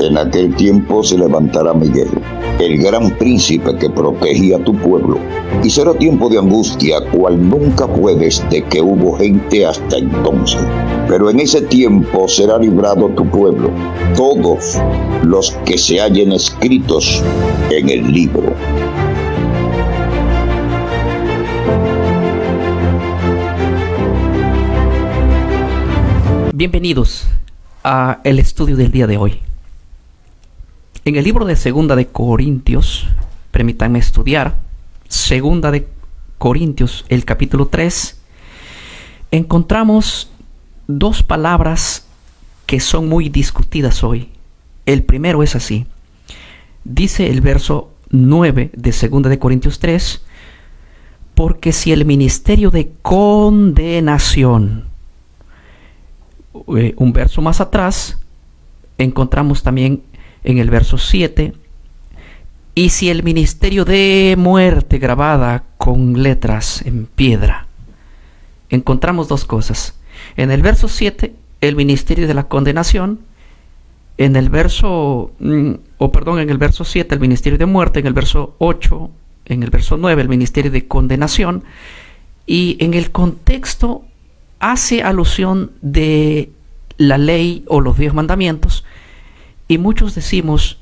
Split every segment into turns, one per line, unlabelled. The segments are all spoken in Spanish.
En aquel tiempo se levantará Miguel, el gran príncipe que protegía a tu pueblo, y será tiempo de angustia cual nunca fue desde que hubo gente hasta entonces. Pero en ese tiempo será librado tu pueblo, todos los que se hallen escritos en el libro.
Bienvenidos a el estudio del día de hoy. En el libro de Segunda de Corintios, permítanme estudiar Segunda de Corintios, el capítulo 3, encontramos dos palabras que son muy discutidas hoy. El primero es así. Dice el verso 9 de Segunda de Corintios 3, porque si el ministerio de condenación, un verso más atrás, encontramos también en el verso 7, y si el ministerio de muerte grabada con letras en piedra, encontramos dos cosas. En el verso 7, el ministerio de la condenación. En el verso 7, el ministerio de muerte. En el verso 8, en el verso 9, el ministerio de condenación. Y en el contexto hace alusión de la ley o los 10 mandamientos. Y muchos decimos,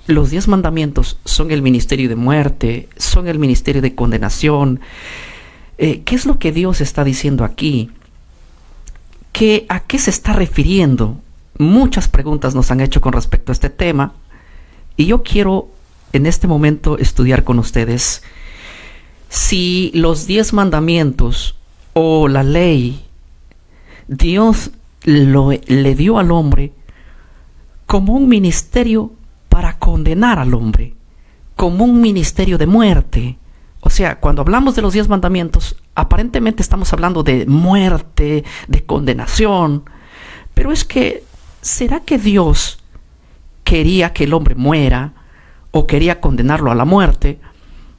los 10 mandamientos son el ministerio de muerte, son el ministerio de condenación. ¿Qué es lo que Dios está diciendo aquí? ¿A qué se está refiriendo? Muchas preguntas nos han hecho con respecto a este tema. Y yo quiero en este momento estudiar con ustedes si los 10 mandamientos o la ley, Dios le dio al hombre como un ministerio para condenar al hombre, como un ministerio de muerte. O sea, cuando hablamos de los 10 mandamientos, aparentemente estamos hablando de muerte, de condenación. Pero es que, ¿será que Dios quería que el hombre muera o quería condenarlo a la muerte?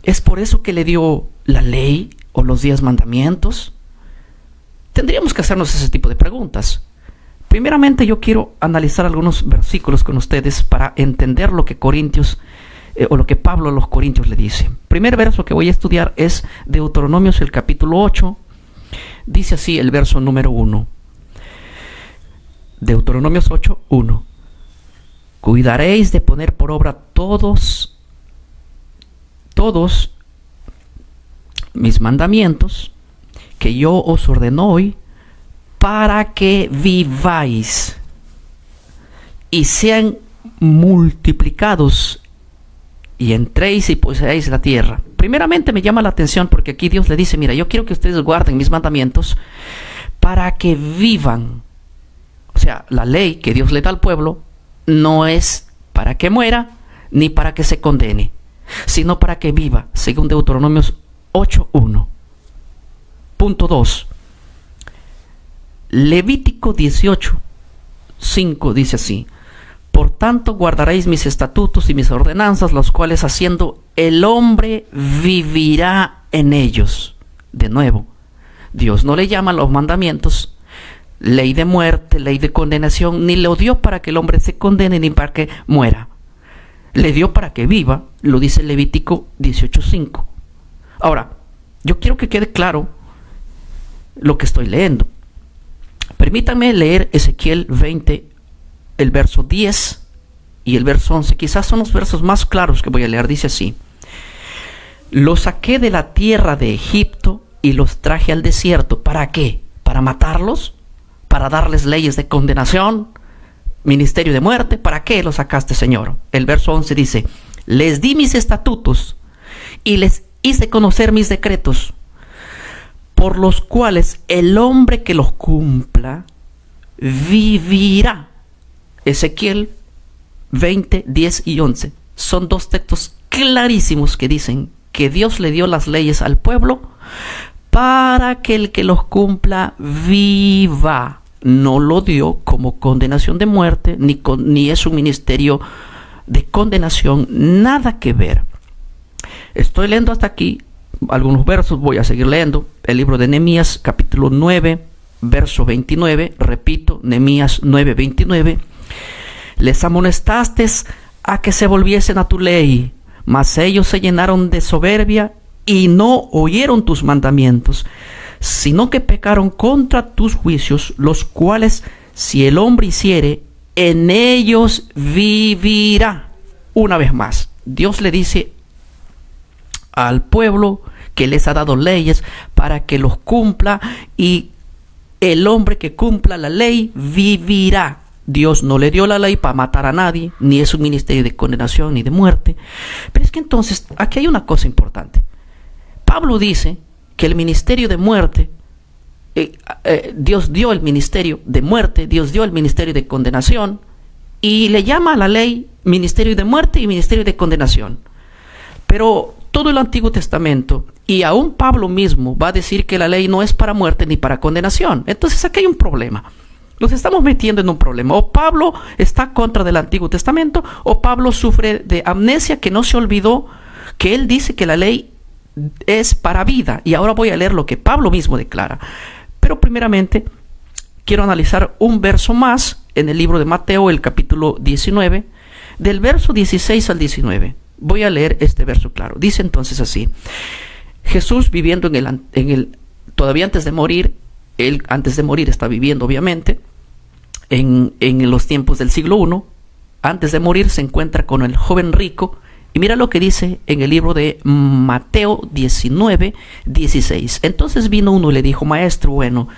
¿Es por eso que le dio la ley o los 10 mandamientos? Tendríamos que hacernos ese tipo de preguntas. Primeramente, yo quiero analizar algunos versículos con ustedes para entender lo que o lo que Pablo a los Corintios le dice. Primer verso que voy a estudiar es Deuteronomios, el capítulo 8. Dice así el verso número 1. Deuteronomios 8, 1. Cuidaréis de poner por obra todos mis mandamientos que yo os ordeno hoy, para que viváis y sean multiplicados y entréis y poseáis la tierra. Primeramente me llama la atención porque aquí Dios le dice, mira, yo quiero que ustedes guarden mis mandamientos para que vivan. O sea, la ley que Dios le da al pueblo no es para que muera ni para que se condene, sino para que viva, según Deuteronomios 8:1. Punto 2. Levítico 18:5 dice así: por tanto guardaréis mis estatutos y mis ordenanzas, los cuales haciendo el hombre vivirá en ellos. De nuevo, Dios no le llama a los mandamientos ley de muerte, ley de condenación, ni lo dio para que el hombre se condene ni para que muera. Le dio para que viva, lo dice Levítico 18:5. Ahora, yo quiero que quede claro lo que estoy leyendo. Permítanme leer Ezequiel 20, el verso 10 y el verso 11. Quizás son los versos más claros que voy a leer. Dice así: los saqué de la tierra de Egipto y los traje al desierto. ¿Para qué? ¿Para matarlos? ¿Para darles leyes de condenación? ¿Ministerio de muerte? ¿Para qué los sacaste, Señor? El verso 11 dice: les di mis estatutos y les hice conocer mis decretos, por los cuales el hombre que los cumpla vivirá. Ezequiel 20, 10 y 11. Son dos textos clarísimos que dicen que Dios le dio las leyes al pueblo para que el que los cumpla viva. No lo dio como condenación de muerte, ni es un ministerio de condenación, nada que ver. Estoy leyendo hasta aquí algunos versos, voy a seguir leyendo. El libro de Nehemías, capítulo 9, verso 29. Repito, Nehemías 9, 29. Les amonestaste a que se volviesen a tu ley, mas ellos se llenaron de soberbia y no oyeron tus mandamientos, sino que pecaron contra tus juicios, los cuales, si el hombre hiciere, en ellos vivirá. Una vez más, Dios le dice al pueblo que les ha dado leyes para que los cumpla, y el hombre que cumpla la ley vivirá. Dios no le dio la ley para matar a nadie, ni es un ministerio de condenación ni de muerte. Pero es que entonces aquí hay una cosa importante. Pablo dice que el ministerio de muerte, Dios dio el ministerio de muerte, Dios dio el ministerio de condenación, y le llama a la ley ministerio de muerte y ministerio de condenación. Pero todo el Antiguo Testamento, y aún Pablo mismo, va a decir que la ley no es para muerte ni para condenación. Entonces aquí hay un problema. Nos estamos metiendo en un problema. O Pablo está contra del Antiguo Testamento, o Pablo sufre de amnesia, que no se olvidó que él dice que la ley es para vida. Y ahora voy a leer lo que Pablo mismo declara. Pero primeramente quiero analizar un verso más en el libro de Mateo, el capítulo 19, del verso 16 al 19. Voy a leer este verso claro. Dice entonces así: Jesús, viviendo todavía antes de morir, él antes de morir está viviendo obviamente en los tiempos del siglo I. Antes de morir se encuentra con el joven rico, y mira lo que dice en el libro de Mateo 19, 16. Entonces vino uno y le dijo: Maestro bueno,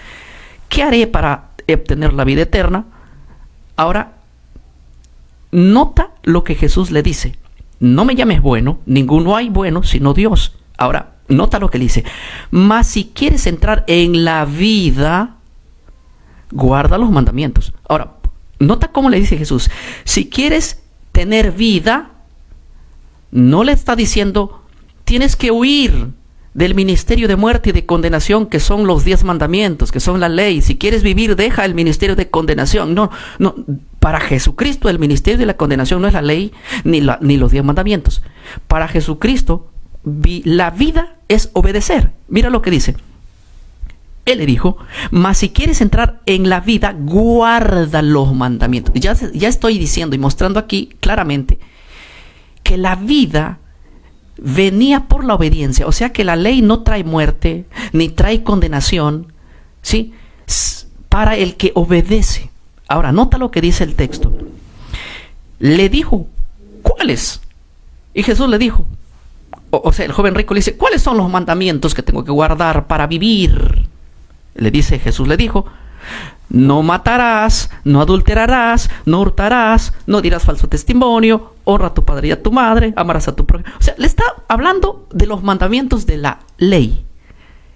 ¿qué haré para obtener la vida eterna? Ahora, nota lo que Jesús le dice: no me llames bueno, ninguno hay bueno sino Dios. Ahora, nota lo que dice: mas si quieres entrar en la vida, guarda los mandamientos. Ahora, nota cómo le dice Jesús: si quieres tener vida, no le está diciendo tienes que huir del ministerio de muerte y de condenación, que son los 10 mandamientos, que son la ley. Si quieres vivir, deja el ministerio de condenación. No. Para Jesucristo el ministerio de la condenación no es la ley ni los 10 mandamientos. Para Jesucristo la vida es obedecer. Mira lo que dice. Él le dijo: mas si quieres entrar en la vida, guarda los mandamientos. Ya estoy diciendo y mostrando aquí claramente que la vida venía por la obediencia. O sea que la ley no trae muerte ni trae condenación, ¿sí?, para el que obedece. Ahora, nota lo que dice el texto. Le dijo: ¿cuáles? Y Jesús le dijo, o sea, el joven rico le dice: ¿cuáles son los mandamientos que tengo que guardar para vivir? Jesús le dijo: no matarás, no adulterarás, no hurtarás, no dirás falso testimonio, honra a tu padre y a tu madre, amarás a tu prójimo. O sea, le está hablando de los mandamientos de la ley.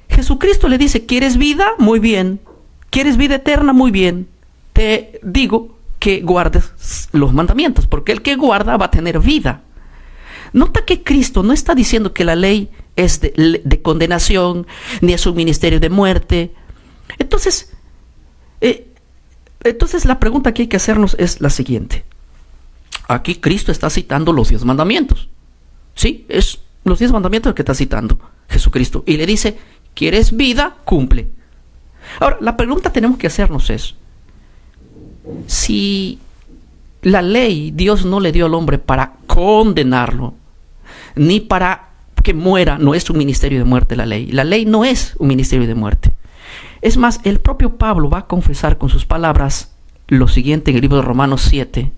Jesucristo le dice: ¿quieres vida? Muy bien. ¿Quieres vida eterna? Muy bien. Te digo que guardes los mandamientos, porque el que guarda va a tener vida. Nota que Cristo no está diciendo que la ley es de condenación, ni es un ministerio de muerte. Entonces la pregunta que hay que hacernos es la siguiente. Aquí Cristo está citando los 10 mandamientos. Sí, es los 10 mandamientos que está citando Jesucristo. Y le dice: ¿quieres vida? Cumple. Ahora, la pregunta que tenemos que hacernos es: si la ley Dios no le dio al hombre para condenarlo, ni para que muera, no es un ministerio de muerte la ley. La ley no es un ministerio de muerte. Es más, el propio Pablo va a confesar con sus palabras lo siguiente en el libro de Romanos 7,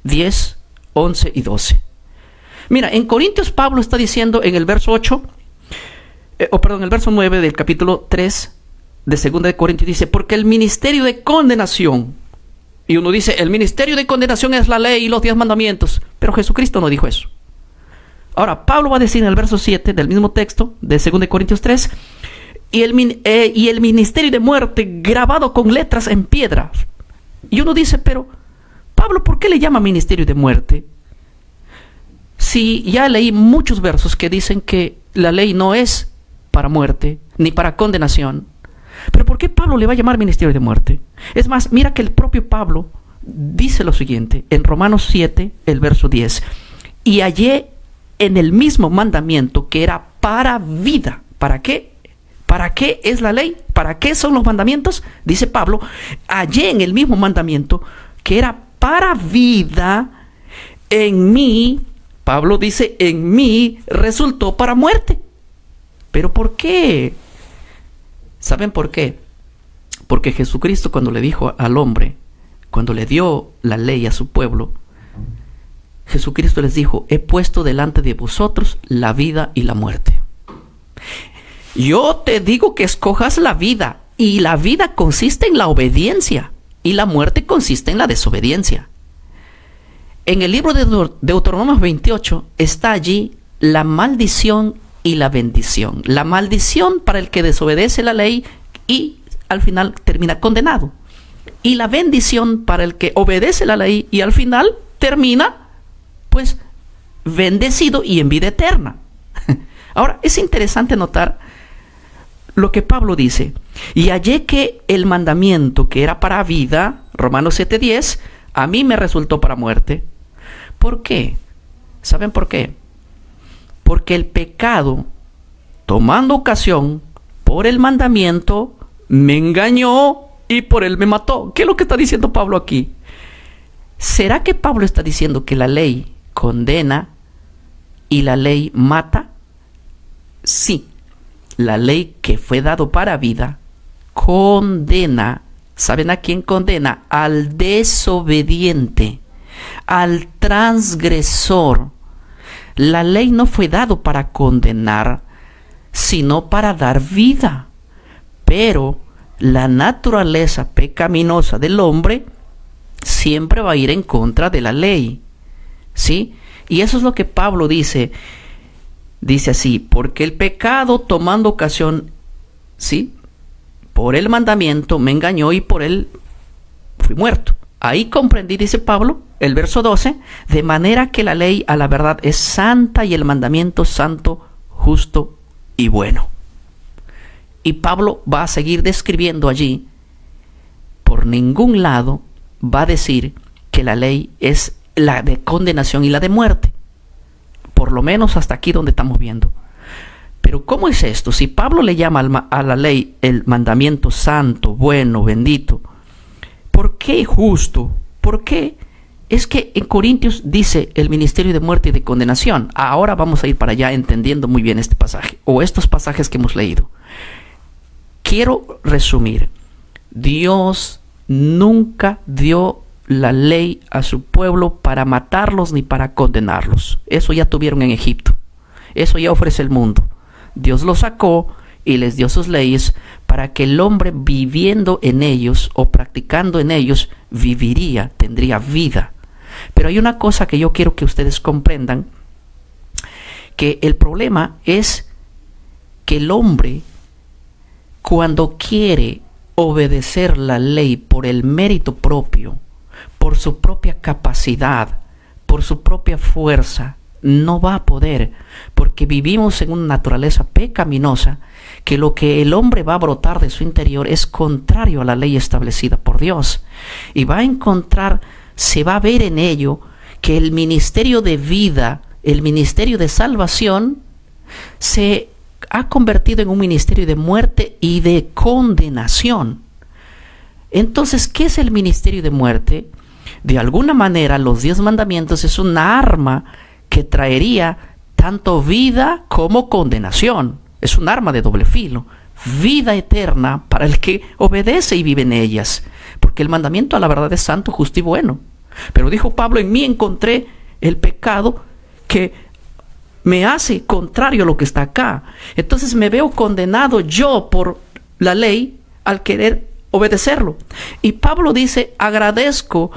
10, 11 y 12. Mira, en Corintios Pablo está diciendo en el verso 9 del capítulo 3 de 2 de Corintios, dice: porque el ministerio de condenación, y uno dice, el ministerio de condenación es la ley y los 10 mandamientos, pero Jesucristo no dijo eso. Ahora, Pablo va a decir en el verso 7 del mismo texto de 2 de Corintios 3, y el ministerio de muerte grabado con letras en piedra. Y uno dice: pero Pablo, ¿por qué le llama ministerio de muerte? Si ya leí muchos versos que dicen que la ley no es para muerte ni para condenación, pero ¿por qué Pablo le va a llamar ministerio de muerte? Es más, mira que el propio Pablo dice lo siguiente en Romanos 7, el verso 10: y hallé en el mismo mandamiento que era para vida. ¿Para qué? ¿Para qué es la ley? ¿Para qué son los mandamientos? Dice Pablo: hallé en el mismo mandamiento que era para vida, en mí, Pablo dice, en mí resultó para muerte. ¿Pero por qué? ¿Saben por qué? Porque Jesucristo, cuando le dijo al hombre, cuando le dio la ley a su pueblo, Jesucristo les dijo: he puesto delante de vosotros la vida y la muerte. Yo te digo que escojas la vida, y la vida consiste en la obediencia, y la muerte consiste en la desobediencia. En el libro de Deuteronomio 28 está allí la maldición y la bendición. La maldición para el que desobedece la ley y al final termina condenado. Y la bendición para el que obedece la ley y al final termina, pues, bendecido y en vida eterna. Ahora, es interesante notar lo que Pablo dice: y hallé que el mandamiento que era para vida, Romanos 7:10, a mí me resultó para muerte. ¿Por qué? ¿Saben por qué? Porque el pecado, tomando ocasión por el mandamiento, me engañó y por él me mató. ¿Qué es lo que está diciendo Pablo aquí? ¿Será que Pablo está diciendo que la ley condena y la ley mata? Sí, la ley que fue dado para vida condena. ¿Saben a quién condena? Al desobediente, al transgresor. La ley no fue dado para condenar, sino para dar vida. Pero la naturaleza pecaminosa del hombre siempre va a ir en contra de la ley, ¿sí? Y eso es lo que Pablo dice. Dice así: porque el pecado, tomando ocasión, ¿sí?, por el mandamiento me engañó y por él fui muerto. Ahí comprendí, dice Pablo, el verso 12, de manera que la ley a la verdad es santa y el mandamiento santo, justo y bueno. Y Pablo va a seguir describiendo allí. Por ningún lado va a decir que la ley es la de condenación y la de muerte. Por lo menos hasta aquí donde estamos viendo. Pero ¿cómo es esto? Si Pablo le llama a la ley el mandamiento santo, bueno, bendito, ¿por qué justo? ¿Por qué? Es que en Corintios dice el ministerio de muerte y de condenación. Ahora vamos a ir para allá entendiendo muy bien este pasaje, o estos pasajes que hemos leído. Quiero resumir. Dios nunca dio la ley a su pueblo para matarlos ni para condenarlos. Eso ya tuvieron en Egipto. Eso ya ofrece el mundo. Dios los sacó y les dio sus leyes para que el hombre, viviendo en ellos o practicando en ellos, viviría, tendría vida. Pero hay una cosa que yo quiero que ustedes comprendan, que el problema es que el hombre, cuando quiere obedecer la ley por el mérito propio, por su propia capacidad, por su propia fuerza, no va a poder, porque vivimos en una naturaleza pecaminosa, que lo que el hombre va a brotar de su interior es contrario a la ley establecida por Dios, y va a encontrar, se va a ver en ello que el ministerio de vida, el ministerio de salvación, se ha convertido en un ministerio de muerte y de condenación. Entonces, ¿qué es el ministerio de muerte? De alguna manera, los 10 mandamientos es una arma que traería tanto vida como condenación. Es un arma de doble filo. Vida eterna para el que obedece y vive en ellas. Porque el mandamiento a la verdad es santo, justo y bueno. Pero dijo Pablo: en mí encontré el pecado que me hace contrario a lo que está acá. Entonces me veo condenado yo por la ley al querer obedecerlo. Y Pablo dice: agradezco.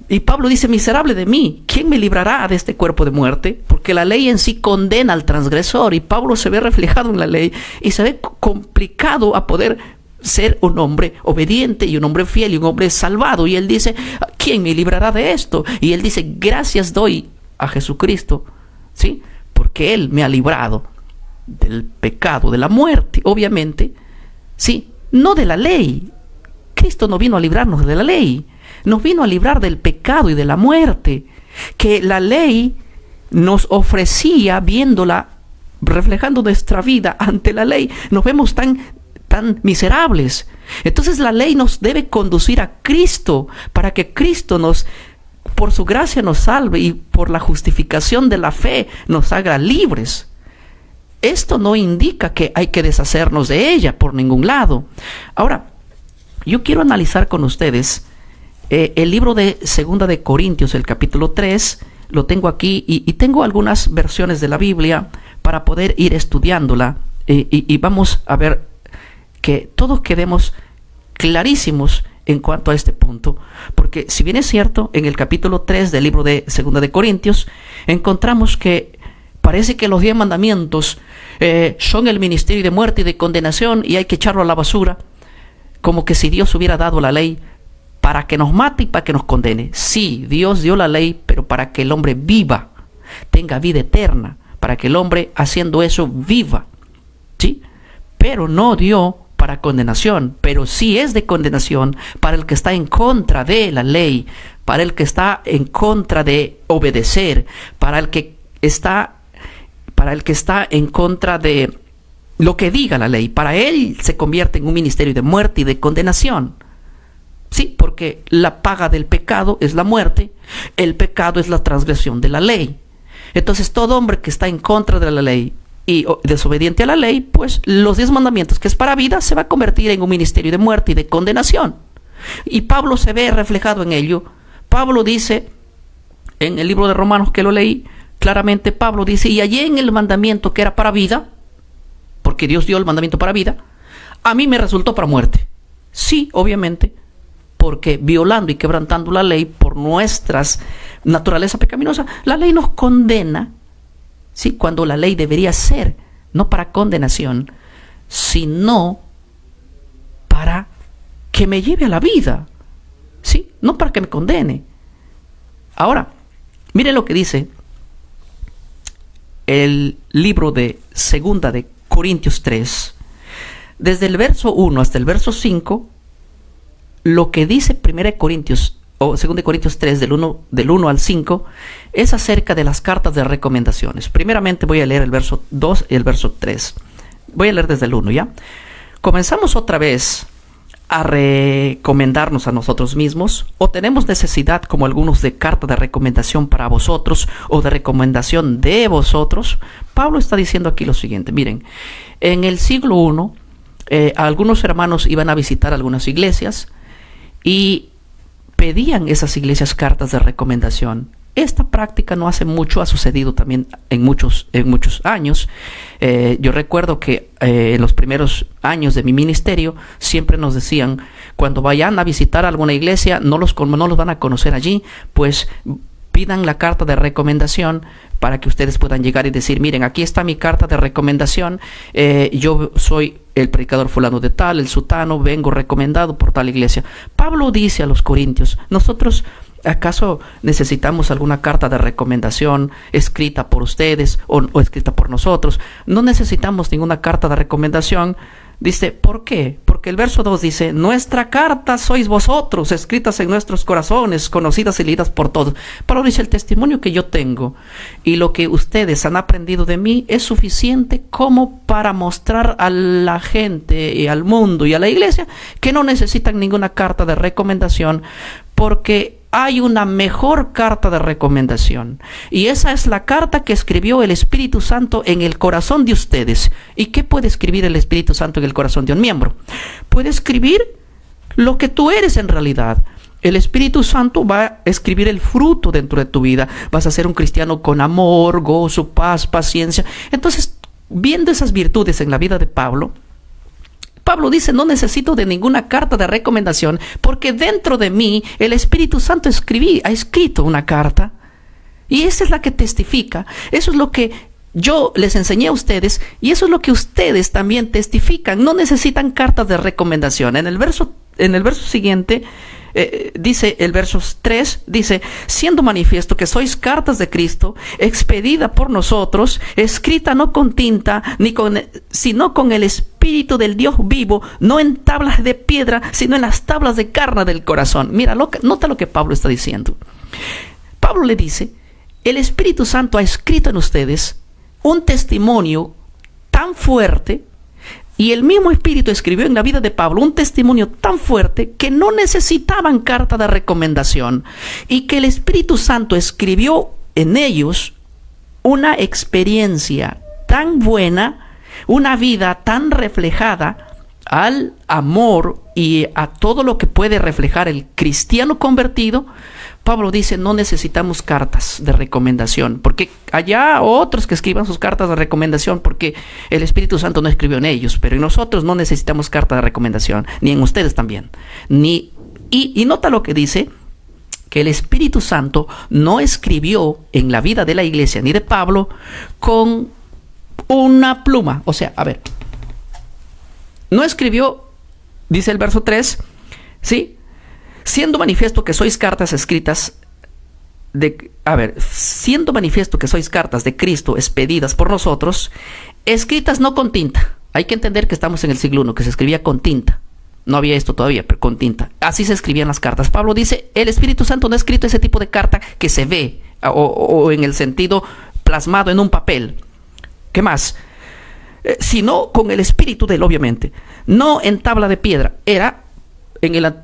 Y Pablo dice: miserable de mí, ¿quién me librará de este cuerpo de muerte? Porque la ley en sí condena al transgresor, y Pablo se ve reflejado en la ley y se ve complicado a poder ser un hombre obediente y un hombre fiel y un hombre salvado. Y él dice: ¿quién me librará de esto? Y él dice: gracias doy a Jesucristo, ¿sí?, porque él me ha librado del pecado, de la muerte, obviamente, sí, no de la ley. Cristo no vino a librarnos de la ley, nos vino a librar del pecado y de la muerte, que la ley nos ofrecía. Viéndola, reflejando nuestra vida ante la ley, nos vemos tan miserables. Entonces la ley nos debe conducir a Cristo, para que Cristo nos por su gracia nos salve y por la justificación de la fe nos haga libres. Esto no indica que hay que deshacernos de ella por ningún lado. Ahora, yo quiero analizar con ustedes el libro de Segunda de Corintios, el capítulo 3, lo tengo aquí y tengo algunas versiones de la Biblia para poder ir estudiándola y vamos a ver que todos quedemos clarísimos en cuanto a este punto, porque si bien es cierto, en el capítulo 3 del libro de Segunda de Corintios encontramos que parece que los 10 mandamientos son el ministerio de muerte y de condenación y hay que echarlo a la basura, como que si Dios hubiera dado la ley para que nos mate y para que nos condene. Sí, Dios dio la ley, pero para que el hombre viva, tenga vida eterna, para que el hombre haciendo eso viva, ¿sí? Pero no dio para condenación, pero sí es de condenación para el que está en contra de la ley, para el que está en contra de obedecer, para el que está en contra de lo que diga la ley. Para él se convierte en un ministerio de muerte y de condenación. Sí, porque la paga del pecado es la muerte, el pecado es la transgresión de la ley. Entonces todo hombre que está en contra de la ley y desobediente a la ley, pues los 10 mandamientos que es para vida se va a convertir en un ministerio de muerte y de condenación. Y Pablo se ve reflejado en ello. Pablo dice, en el libro de Romanos que lo leí, claramente Pablo dice, y allí en el mandamiento que era para vida, porque Dios dio el mandamiento para vida, a mí me resultó para muerte. Sí, obviamente, porque violando y quebrantando la ley por nuestras naturaleza pecaminosa, la ley nos condena, ¿sí? Cuando la ley debería ser no para condenación, sino para que me lleve a la vida, ¿sí? No para que me condene. Ahora, miren lo que dice el libro de Segunda de Corintios 3, desde el verso 1 hasta el verso 5, lo que dice 1 Corintios o 2 Corintios 3 del 1 al 5 es acerca de las cartas de recomendaciones. Primeramente voy a leer el verso 2 y el verso 3. Voy a leer desde el 1, ¿ya? Comenzamos otra vez a recomendarnos a nosotros mismos, o tenemos necesidad, como algunos, de carta de recomendación para vosotros o de recomendación de vosotros. Pablo está diciendo aquí lo siguiente. Miren, en el siglo I, algunos hermanos iban a visitar algunas iglesias y pedían esas iglesias cartas de recomendación. Esta práctica no hace mucho ha sucedido también en muchos años. Yo recuerdo que en los primeros años de mi ministerio siempre nos decían, cuando vayan a visitar alguna iglesia, no los van a conocer allí, pues pidan la carta de recomendación para que ustedes puedan llegar y decir, miren, aquí está mi carta de recomendación, yo soy el predicador fulano de tal, el sutano, vengo recomendado por tal iglesia. Pablo dice a los corintios, nosotros, ¿acaso necesitamos alguna carta de recomendación escrita por ustedes o escrita por nosotros? No necesitamos ninguna carta de recomendación. Dice, ¿por qué? Porque el verso 2 dice, nuestra carta sois vosotros, escritas en nuestros corazones, conocidas y leídas por todos. Pablo dice, el testimonio que yo tengo y lo que ustedes han aprendido de mí es suficiente como para mostrar a la gente y al mundo y a la iglesia que no necesitan ninguna carta de recomendación, porque hay una mejor carta de recomendación, y esa es la carta que escribió el Espíritu Santo en el corazón de ustedes. ¿Y qué puede escribir el Espíritu Santo en el corazón de un miembro? Puede escribir lo que tú eres en realidad. El Espíritu Santo va a escribir el fruto dentro de tu vida. Vas a ser un cristiano con amor, gozo, paz, paciencia. Entonces, viendo esas virtudes en la vida de Pablo dice, no necesito de ninguna carta de recomendación, porque dentro de mí el Espíritu Santo ha escrito una carta, y esa es la que testifica. Eso es lo que yo les enseñé a ustedes, y eso es lo que ustedes también testifican. No necesitan cartas de recomendación. En el verso siguiente, dice el verso 3, dice, siendo manifiesto que sois cartas de Cristo, expedida por nosotros, escrita no con tinta, sino con el Espíritu del Dios vivo, no en tablas de piedra, sino en las tablas de carne del corazón. Mira, nota lo que Pablo está diciendo. Pablo le dice, el Espíritu Santo ha escrito en ustedes un testimonio tan fuerte Y el mismo Espíritu escribió en la vida de Pablo un testimonio tan fuerte que no necesitaban carta de recomendación, y que el Espíritu Santo escribió en ellos una experiencia tan buena, una vida tan reflejada al amor y a todo lo que puede reflejar el cristiano convertido. Pablo dice, no necesitamos cartas de recomendación, porque allá otros que escriban sus cartas de recomendación, porque el Espíritu Santo no escribió en ellos, pero en nosotros no necesitamos carta de recomendación, ni en ustedes también. Y nota lo que dice, que el Espíritu Santo no escribió en la vida de la iglesia ni de Pablo con una pluma. O sea, a ver, no escribió, dice el verso 3, ¿sí? Siendo manifiesto que sois cartas escritas siendo manifiesto que sois cartas de Cristo expedidas por nosotros, escritas no con tinta. Hay que entender que estamos en el siglo I, que se escribía con tinta. No había esto todavía, pero con tinta. Así se escribían las cartas. Pablo dice, el Espíritu Santo no ha escrito ese tipo de carta que se ve, o en el sentido plasmado en un papel. ¿Qué más? Sino con el Espíritu de él, obviamente. No en tabla de piedra.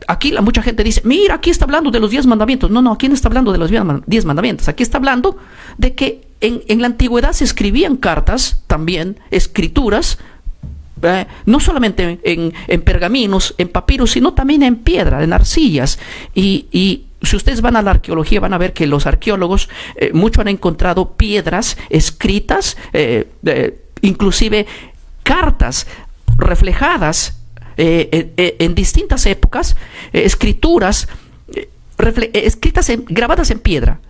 Aquí mucha gente dice, mira, aquí está hablando de los 10 mandamientos. No, aquí no está hablando de los 10 mandamientos. Aquí está hablando de que en la antigüedad se escribían cartas, también escrituras, no solamente en pergaminos, en papiros, sino también en piedra, en arcillas. Y si ustedes van a la arqueología, van a ver que los arqueólogos mucho han encontrado piedras escritas, inclusive cartas reflejadas en distintas épocas, escrituras escritas grabadas en piedra.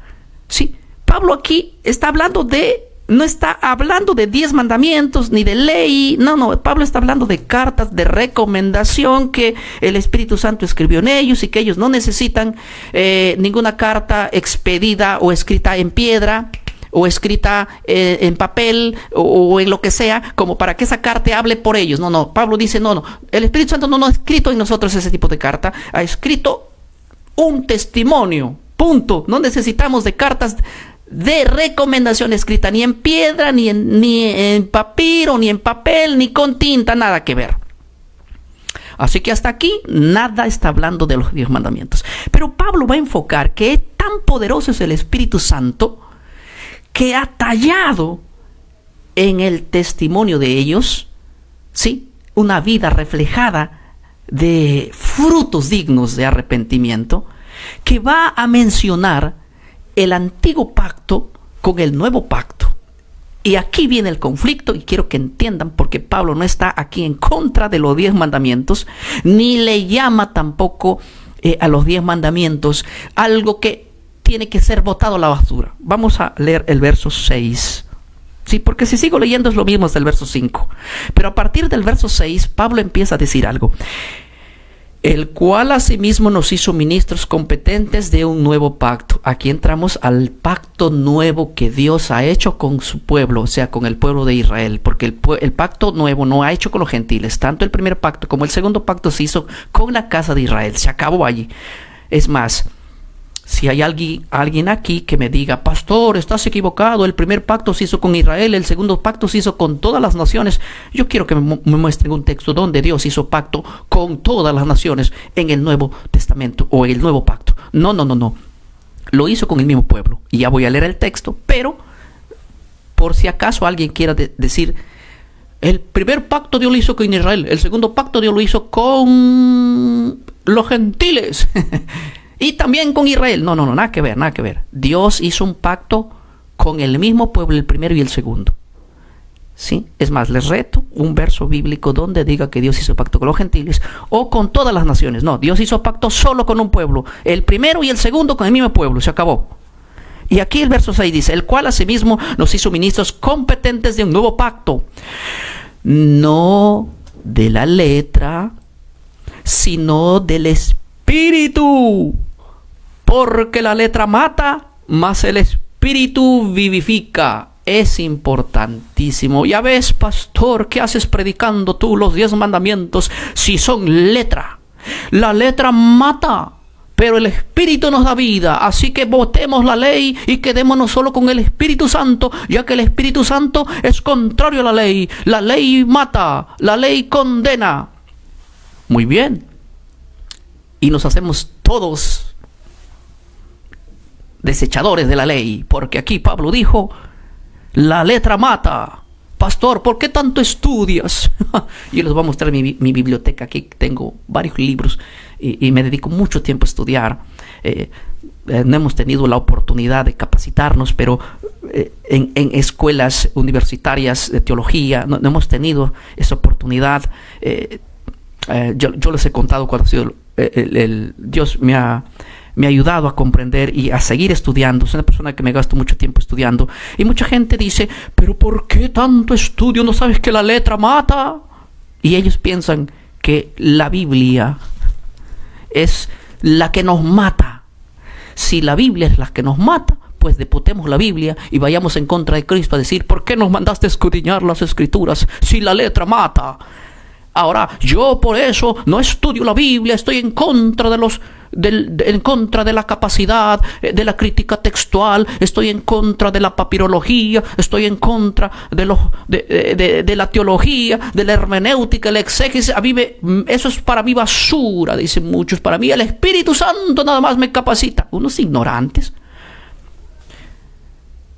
¿Sí? Pablo aquí no está hablando de 10 mandamientos ni de ley. No, Pablo está hablando de cartas de recomendación que el Espíritu Santo escribió en ellos, y que ellos no necesitan ninguna carta expedida o escrita en piedra, o escrita en papel, o en lo que sea, como para que esa carta hable por ellos. No, Pablo dice, no, el Espíritu Santo no ha escrito en nosotros ese tipo de carta, ha escrito un testimonio, punto. No necesitamos de cartas de recomendación escrita ni en piedra, ni en papiro, ni en papel, ni con tinta, nada que ver. Así que hasta aquí nada está hablando de los 10 mandamientos. Pero Pablo va a enfocar que tan poderoso es el Espíritu Santo que ha tallado en el testimonio de ellos, ¿sí?, una vida reflejada de frutos dignos de arrepentimiento, que va a mencionar el antiguo pacto con el nuevo pacto. Y aquí viene el conflicto, y quiero que entiendan, porque Pablo no está aquí en contra de los 10 mandamientos, ni le llama tampoco a los 10 mandamientos algo que tiene que ser botado a la basura. Vamos a leer el verso 6. Sí, porque si sigo leyendo es lo mismo hasta el verso 5. Pero a partir del verso 6, Pablo empieza a decir algo. El cual asimismo nos hizo ministros competentes de un nuevo pacto. Aquí entramos al pacto nuevo que Dios ha hecho con su pueblo, o sea, con el pueblo de Israel. Porque el pacto nuevo no ha hecho con los gentiles. Tanto el primer pacto como el segundo pacto se hizo con la casa de Israel. Se acabó allí. Es más, si hay alguien aquí que me diga, pastor, estás equivocado, el primer pacto se hizo con Israel, el segundo pacto se hizo con todas las naciones, yo quiero que me muestren un texto donde Dios hizo pacto con todas las naciones en el Nuevo Testamento o en el Nuevo Pacto. No. Lo hizo con el mismo pueblo. Y ya voy a leer el texto, pero por si acaso alguien quiera decir, el primer pacto Dios lo hizo con Israel, el segundo pacto Dios lo hizo con los gentiles. Y también con Israel. No, nada que ver. Dios hizo un pacto con el mismo pueblo, el primero y el segundo. ¿Sí? Es más, les reto un verso bíblico donde diga que Dios hizo pacto con los gentiles o con todas las naciones. No, Dios hizo pacto solo con un pueblo. El primero y el segundo con el mismo pueblo. Se acabó. Y aquí el verso 6 dice, el cual asimismo nos hizo ministros competentes de un nuevo pacto. No de la letra, sino del Espíritu. Porque la letra mata, mas el Espíritu vivifica. Es importantísimo. Ya ves, pastor, ¿qué haces predicando tú los 10 mandamientos si son letra? La letra mata, pero el Espíritu nos da vida. Así que votemos la ley y quedémonos solo con el Espíritu Santo, ya que el Espíritu Santo es contrario a la ley. La ley mata, la ley condena. Muy bien. Y nos hacemos todos desechadores de la ley, porque aquí Pablo dijo, la letra mata. Pastor, ¿por qué tanto estudias? Yo les voy a mostrar mi biblioteca. Aquí tengo varios libros y me dedico mucho tiempo a estudiar. No hemos tenido la oportunidad de capacitarnos, pero en escuelas universitarias de teología no hemos tenido esa oportunidad. Yo les he contado cuando ha sido Dios me ha ayudado a comprender y a seguir estudiando. Soy una persona que me gasto mucho tiempo estudiando. Y mucha gente dice, pero ¿por qué tanto estudio? ¿No sabes que la letra mata? Y ellos piensan que la Biblia es la que nos mata. Si la Biblia es la que nos mata, pues deputemos la Biblia y vayamos en contra de Cristo a decir, ¿por qué nos mandaste a escudriñar las Escrituras si la letra mata? Ahora, yo por eso no estudio la Biblia, estoy en contra en contra de la capacidad de la crítica textual, estoy en contra de la papirología, estoy en contra de la teología, de la hermenéutica, el exégesis. Eso es para mí basura, dicen muchos. Para mí el Espíritu Santo nada más me capacita. Unos ignorantes.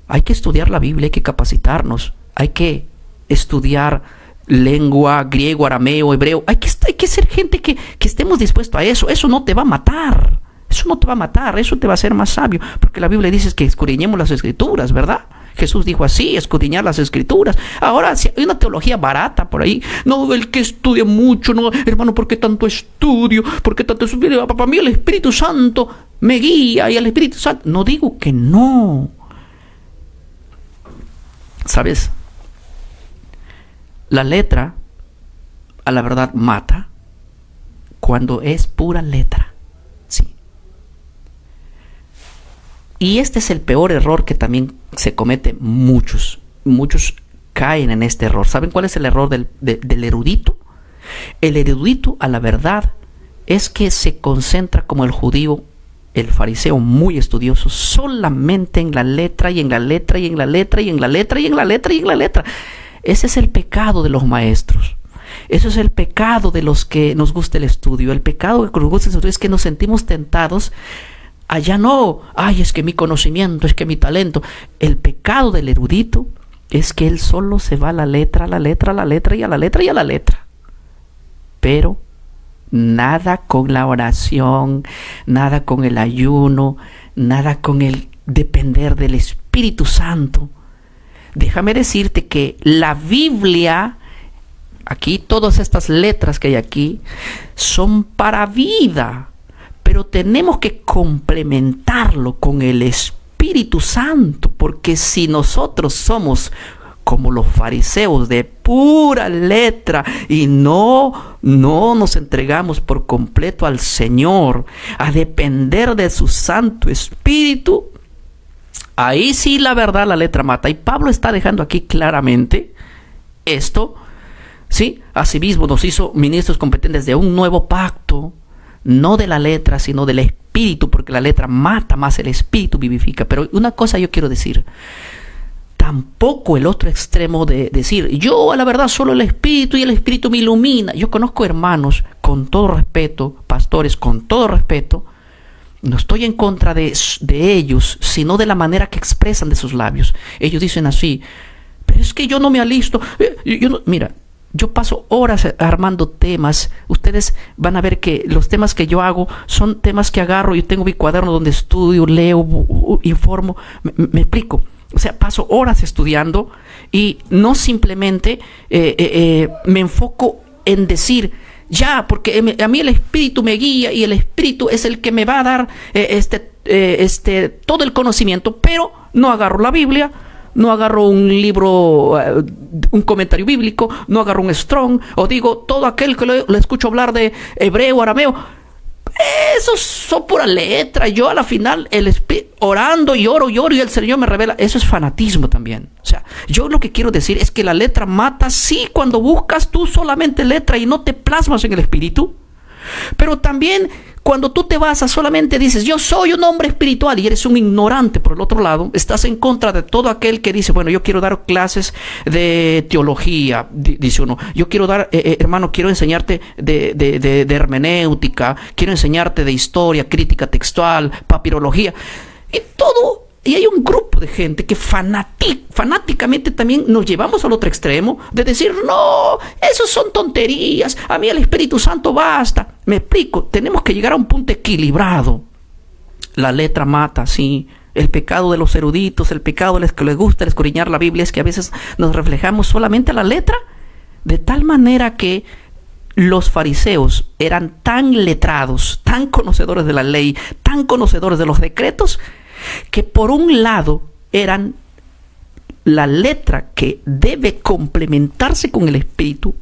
Hay que estudiar la Biblia, hay que capacitarnos, hay que estudiar lengua, griego, arameo, hebreo. Hay que ser gente que estemos dispuestos a eso. Eso no te va a matar. Eso no te va a matar. Eso te va a hacer más sabio. Porque la Biblia dice que escudriñemos las Escrituras, ¿verdad? Jesús dijo así, escudriñar las Escrituras. Ahora, si hay una teología barata por ahí, no, el que estudia mucho, no, hermano, ¿por qué tanto estudio? ¿Por qué tanto estudio? Para mí el Espíritu Santo me guía y el Espíritu Santo... No digo que no. ¿Sabes? La letra, a la verdad, mata cuando es pura letra. Sí. Y este es el peor error que también se comete muchos. Muchos caen en este error. ¿Saben cuál es el error del erudito? El erudito, a la verdad, es que se concentra como el judío, el fariseo muy estudioso, solamente en la letra y en la letra y en la letra y en la letra y en la letra y en la letra. Ese es el pecado de los maestros. Eso es el pecado de los que nos gusta el estudio. El pecado que nos gusta el estudio es que nos sentimos tentados. Allá no, ay, es que mi conocimiento, es que mi talento. El pecado del erudito es que él solo se va a la letra, a la letra, a la letra y a la letra y a la letra. Pero nada con la oración, nada con el ayuno, nada con el depender del Espíritu Santo. Déjame decirte que la Biblia, aquí todas estas letras que hay aquí, son para vida, pero tenemos que complementarlo con el Espíritu Santo, porque si nosotros somos como los fariseos de pura letra y no nos entregamos por completo al Señor, a depender de su Santo Espíritu, ahí sí, la verdad, la letra mata. Y Pablo está dejando aquí claramente esto, ¿sí? Asimismo nos hizo ministros competentes de un nuevo pacto, no de la letra, sino del Espíritu, porque la letra mata, más el Espíritu vivifica. Pero una cosa yo quiero decir, tampoco el otro extremo de decir, yo a la verdad solo el Espíritu y el Espíritu me ilumina. Yo conozco hermanos, con todo respeto, pastores, con todo respeto, no estoy en contra de ellos, sino de la manera que expresan de sus labios. Ellos dicen así, pero es que yo no me alisto. Mira, yo paso horas armando temas. Ustedes van a ver que los temas que yo hago son temas que agarro. Yo tengo mi cuaderno donde estudio, leo, informo. Me explico. O sea, paso horas estudiando y no simplemente me enfoco en decir, ya, porque a mí el Espíritu me guía y el Espíritu es el que me va a dar todo el conocimiento, pero no agarro la Biblia, no agarro un libro, un comentario bíblico, no agarro un Strong, o digo, todo aquel que le escucho hablar de hebreo, arameo, eso son pura letra. Yo a la final orando y oro y el Señor me revela. Eso es fanatismo también. O sea, yo lo que quiero decir es que la letra mata sí cuando buscas tú solamente letra y no te plasmas en el Espíritu. Pero también cuando tú te basas, solamente dices, yo soy un hombre espiritual, y eres un ignorante por el otro lado, estás en contra de todo aquel que dice, bueno, yo quiero dar clases de teología, dice uno, yo quiero dar, hermano, quiero enseñarte de hermenéutica, quiero enseñarte de historia, crítica textual, papirología, y todo. Y hay un grupo de gente que fanáticamente también nos llevamos al otro extremo de decir, no, esos son tonterías, a mí el Espíritu Santo basta. Me explico, tenemos que llegar a un punto equilibrado. La letra mata, sí. El pecado de los eruditos, el pecado de los que les gusta escudriñar la Biblia es que a veces nos reflejamos solamente a la letra, de tal manera que los fariseos eran tan letrados, tan conocedores de la ley, tan conocedores de los decretos, que por un lado eran la letra que debe complementarse con el espíritu,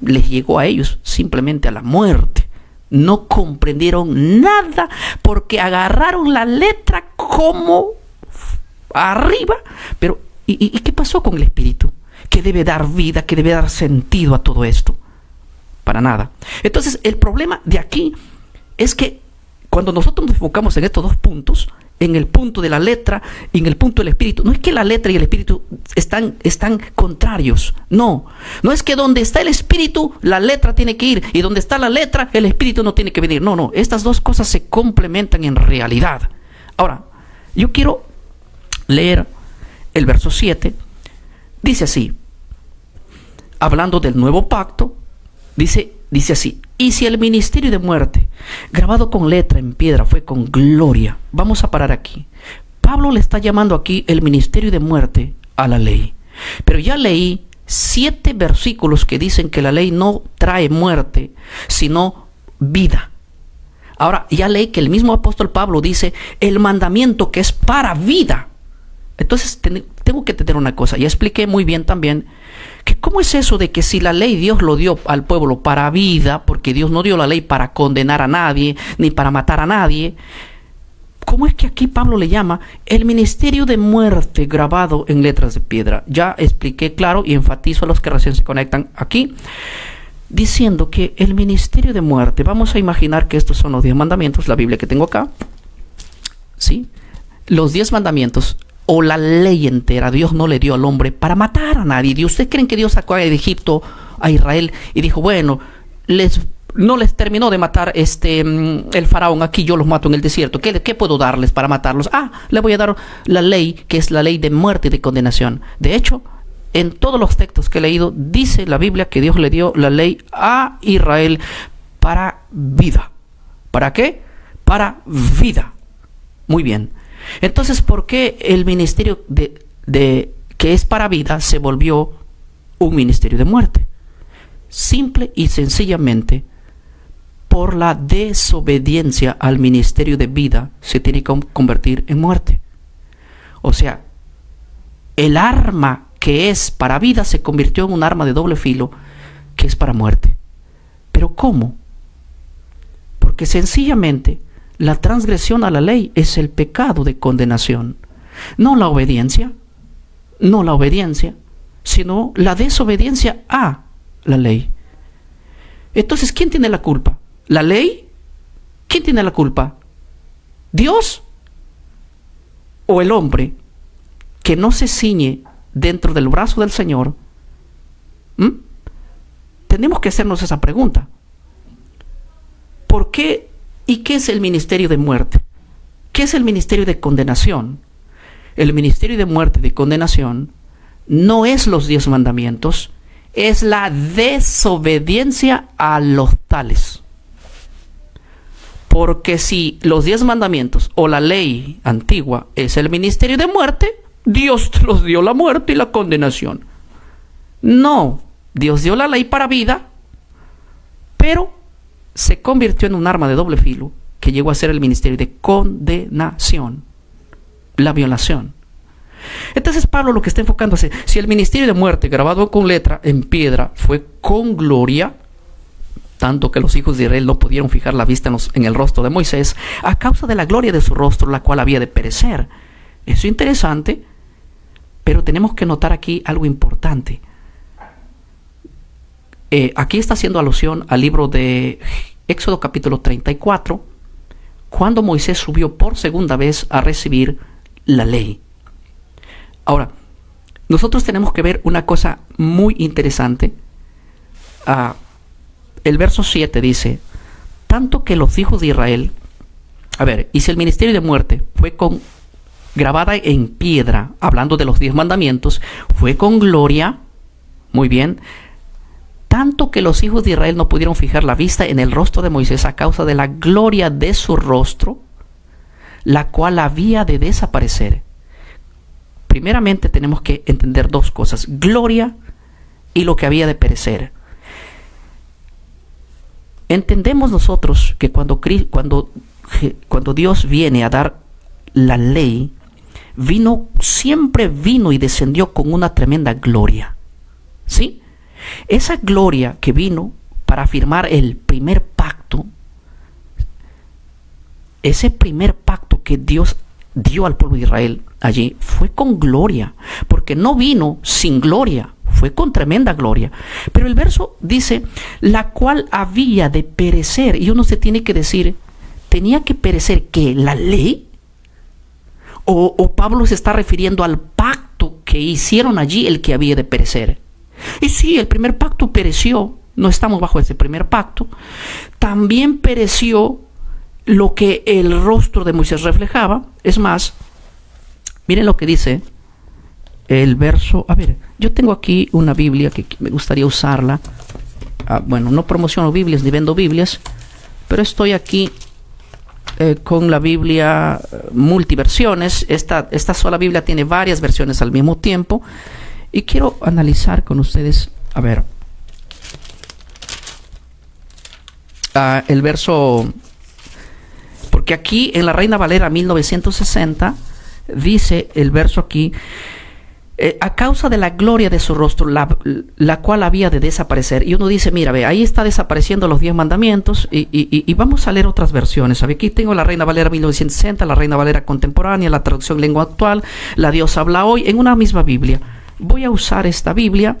les llegó a ellos simplemente a la muerte. No comprendieron nada porque agarraron la letra como arriba, pero ¿y qué pasó con el espíritu? Que debe dar vida, que debe dar sentido a todo esto. Para nada. Entonces el problema de aquí es que cuando nosotros nos enfocamos en estos dos puntos, en el punto de la letra y en el punto del espíritu, no es que la letra y el espíritu están contrarios, no es que donde está el espíritu la letra tiene que ir, y donde está la letra el espíritu no tiene que venir, no, estas dos cosas se complementan en realidad. Ahora, yo quiero leer el verso 7, dice así, hablando del nuevo pacto, dice así, y si el ministerio de muerte, grabado con letra en piedra, fue con gloria. Vamos a parar aquí. Pablo le está llamando aquí el ministerio de muerte a la ley. Pero ya leí 7 versículos que dicen que la ley no trae muerte, sino vida. Ahora, ya leí que el mismo apóstol Pablo dice el mandamiento que es para vida. Entonces, tengo que tener una cosa. Ya expliqué muy bien también que cómo es eso de que si la ley Dios lo dio al pueblo para vida, porque Dios no dio la ley para condenar a nadie, ni para matar a nadie, ¿cómo es que aquí Pablo le llama el ministerio de muerte grabado en letras de piedra? Ya expliqué claro y enfatizo a los que recién se conectan aquí, diciendo que el ministerio de muerte, vamos a imaginar que estos son los 10 mandamientos, la Biblia que tengo acá, ¿sí? Los 10 mandamientos o la ley entera, Dios no le dio al hombre para matar a nadie. ¿Y ustedes creen que Dios sacó de Egipto a Israel y dijo, bueno, no les terminó de matar el faraón, aquí yo los mato en el desierto, ¿qué puedo darles para matarlos? Le voy a dar la ley, que es la ley de muerte y de condenación. De hecho, en todos los textos que he leído, dice la Biblia que Dios le dio la ley a Israel para vida. ¿Para qué? Para vida. Muy bien. Entonces, ¿por qué el ministerio que es para vida se volvió un ministerio de muerte? Simple y sencillamente por la desobediencia al ministerio de vida se tiene que convertir en muerte. O sea, el arma que es para vida se convirtió en un arma de doble filo que es para muerte. ¿Pero cómo? Porque sencillamente la transgresión a la ley es el pecado de condenación. No la obediencia, sino la desobediencia a la ley. Entonces, ¿quién tiene la culpa? ¿La ley? ¿Quién tiene la culpa? ¿Dios? ¿O el hombre que no se ciñe dentro del brazo del Señor? Tenemos que hacernos esa pregunta. ¿Por qué? ¿Y qué es el ministerio de muerte? ¿Qué es el ministerio de condenación? El ministerio de muerte y de condenación no es los 10 mandamientos, es la desobediencia a los tales. Porque si los 10 mandamientos o la ley antigua es el ministerio de muerte, Dios los dio la muerte y la condenación. No, Dios dio la ley para vida, pero se convirtió en un arma de doble filo que llegó a ser el ministerio de condenación, la violación. Entonces Pablo lo que está enfocándose, si el ministerio de muerte grabado con letra en piedra fue con gloria, tanto que los hijos de Israel no pudieron fijar la vista en el rostro de Moisés a causa de la gloria de su rostro, la cual había de perecer. Eso es interesante, pero tenemos que notar aquí algo importante. Aquí está haciendo alusión al libro de Éxodo capítulo 34, cuando Moisés subió por segunda vez a recibir la ley. Ahora, nosotros tenemos que ver una cosa muy interesante. El verso 7 dice, tanto que los hijos de Israel, y si el ministerio de muerte fue grabada en piedra, hablando de los 10 mandamientos, fue con gloria, muy bien, tanto que los hijos de Israel no pudieron fijar la vista en el rostro de Moisés a causa de la gloria de su rostro, la cual había de desaparecer. Primeramente tenemos que entender dos cosas, gloria y lo que había de perecer. Entendemos nosotros que cuando Dios viene a dar la ley, siempre vino y descendió con una tremenda gloria. ¿Sí? Esa gloria que vino para firmar el primer pacto, ese primer pacto que Dios dio al pueblo de Israel allí, fue con gloria, porque no vino sin gloria, fue con tremenda gloria. Pero el verso dice, la cual había de perecer, y uno se tiene que decir, ¿tenía que perecer qué? ¿La ley? ¿O Pablo se está refiriendo al pacto que hicieron allí, el que había de perecer? Y sí, el primer pacto pereció, no estamos bajo ese primer pacto. También pereció lo que el rostro de Moisés reflejaba. Es más, miren lo que dice el verso. Yo tengo aquí una Biblia que me gustaría usarla. No promociono Biblias ni vendo Biblias, pero estoy aquí con la Biblia multiversiones. Esta sola Biblia tiene varias versiones al mismo tiempo. Y quiero analizar con ustedes, el verso, porque aquí en la Reina Valera 1960 dice el verso aquí, a causa de la gloria de su rostro, la cual había de desaparecer. Y uno dice, mira, ahí está desapareciendo los 10 mandamientos, y vamos a leer otras versiones. Aquí tengo la Reina Valera 1960, la Reina Valera contemporánea, la traducción lengua actual, la Dios habla hoy, en una misma Biblia. Voy a usar esta Biblia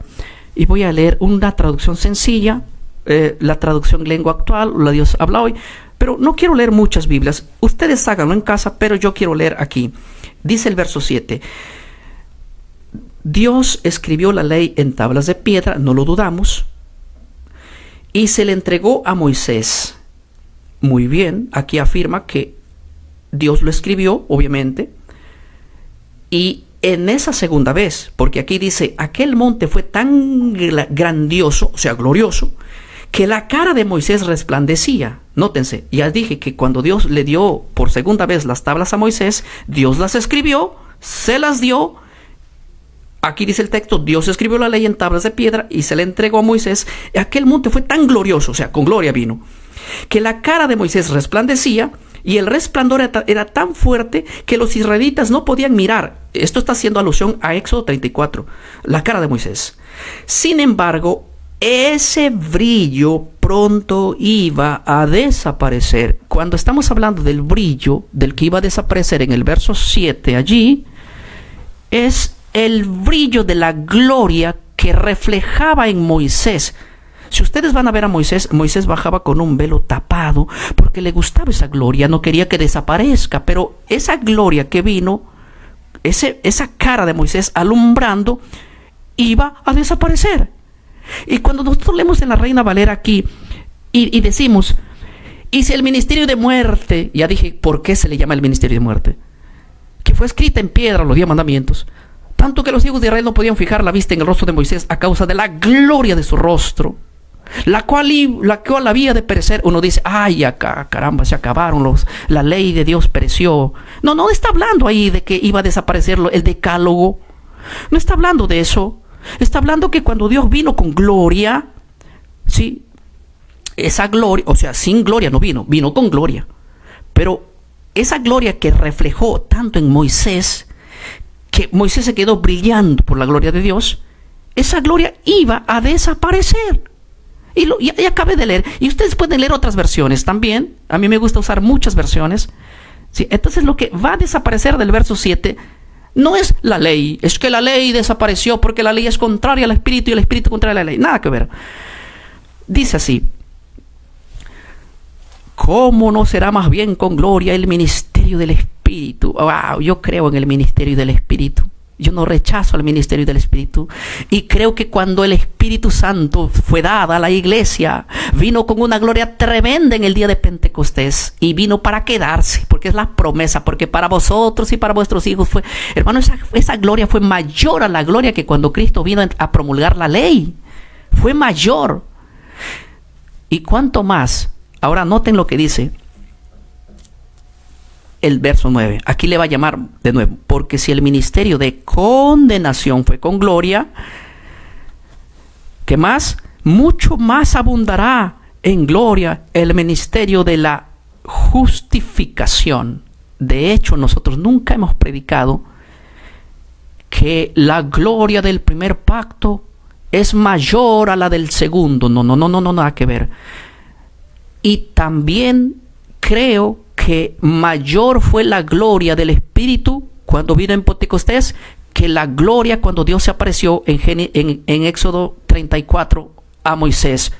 y voy a leer una traducción sencilla, la traducción lengua actual, la Dios habla hoy, pero no quiero leer muchas Biblias. Ustedes háganlo en casa, pero yo quiero leer aquí. Dice el verso 7, Dios escribió la ley en tablas de piedra, no lo dudamos, y se le entregó a Moisés. Muy bien, aquí afirma que Dios lo escribió, obviamente, y en esa segunda vez, porque aquí dice, aquel monte fue tan grandioso, o sea, glorioso, que la cara de Moisés resplandecía. Nótense, ya dije que cuando Dios le dio por segunda vez las tablas a Moisés, Dios las escribió, se las dio. Aquí dice el texto, Dios escribió la ley en tablas de piedra y se le entregó a Moisés. Aquel monte fue tan glorioso, o sea, con gloria vino, que la cara de Moisés resplandecía, y el resplandor era tan fuerte que los israelitas no podían mirar. Esto está haciendo alusión a Éxodo 34, la cara de Moisés. Sin embargo, ese brillo pronto iba a desaparecer. Cuando estamos hablando del brillo, del que iba a desaparecer en el verso 7 allí, es el brillo de la gloria que reflejaba en Moisés. Si ustedes van a ver a Moisés, Moisés bajaba con un velo tapado porque le gustaba esa gloria, no quería que desaparezca, pero esa gloria que vino, esa cara de Moisés alumbrando, iba a desaparecer. Y cuando nosotros leemos en la Reina Valera aquí y decimos, y si el ministerio de muerte, ya dije por qué se le llama el ministerio de muerte, que fue escrita en piedra los 10 mandamientos, tanto que los hijos de Israel no podían fijar la vista en el rostro de Moisés a causa de la gloria de su rostro, la cual había de perecer. Uno dice, ay, acá, caramba, se acabaron la ley de Dios pereció. No está hablando ahí de que iba a desaparecer el decálogo. No está hablando de eso. Está hablando que cuando Dios vino con gloria, ¿sí? Esa gloria, o sea, sin gloria no vino con gloria. Pero esa gloria que reflejó tanto en Moisés, que Moisés se quedó brillando por la gloria de Dios, esa gloria iba a desaparecer. Y acabé de leer, y ustedes pueden leer otras versiones también. A mí me gusta usar muchas versiones, ¿sí? Entonces lo que va a desaparecer del verso 7 no es la ley, es que la ley desapareció porque la ley es contraria al Espíritu y el Espíritu contraria a la ley. Nada que ver. Dice así, ¿cómo no será más bien con gloria el ministerio del Espíritu? Wow, yo creo en el ministerio del Espíritu. Yo no rechazo el ministerio del Espíritu. Y creo que cuando el Espíritu Santo fue dada a la iglesia, vino con una gloria tremenda en el día de Pentecostés. Y vino para quedarse, porque es la promesa. Porque para vosotros y para vuestros hijos fue, hermano, esa gloria fue mayor a la gloria que cuando Cristo vino a promulgar la ley. Fue mayor. Y cuánto más. Ahora noten lo que dice el verso 9. Aquí le va a llamar de nuevo. Porque si el ministerio de condenación fue con gloria, ¿qué más? Mucho más abundará en gloria el ministerio de la justificación. De hecho, nosotros nunca hemos predicado que la gloria del primer pacto es mayor a la del segundo. No, nada que ver. Y también creo que mayor fue la gloria del Espíritu cuando vino en Pentecostés que la gloria cuando Dios se apareció en Éxodo 34 a Moisés.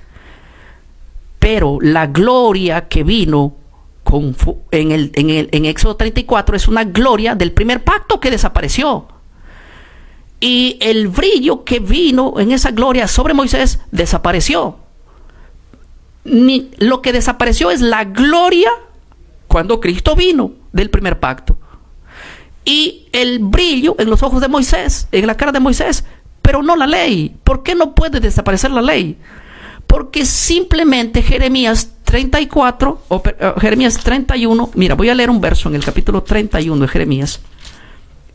Pero la gloria que vino en Éxodo 34 es una gloria del primer pacto que desapareció. Y el brillo que vino en esa gloria sobre Moisés desapareció. Lo que desapareció es la gloria cuando Cristo vino del primer pacto. Y el brillo en los ojos de Moisés, en la cara de Moisés, pero no la ley. ¿Por qué no puede desaparecer la ley? Porque simplemente Jeremías 34 o Jeremías 31, mira, voy a leer un verso en el capítulo 31 de Jeremías.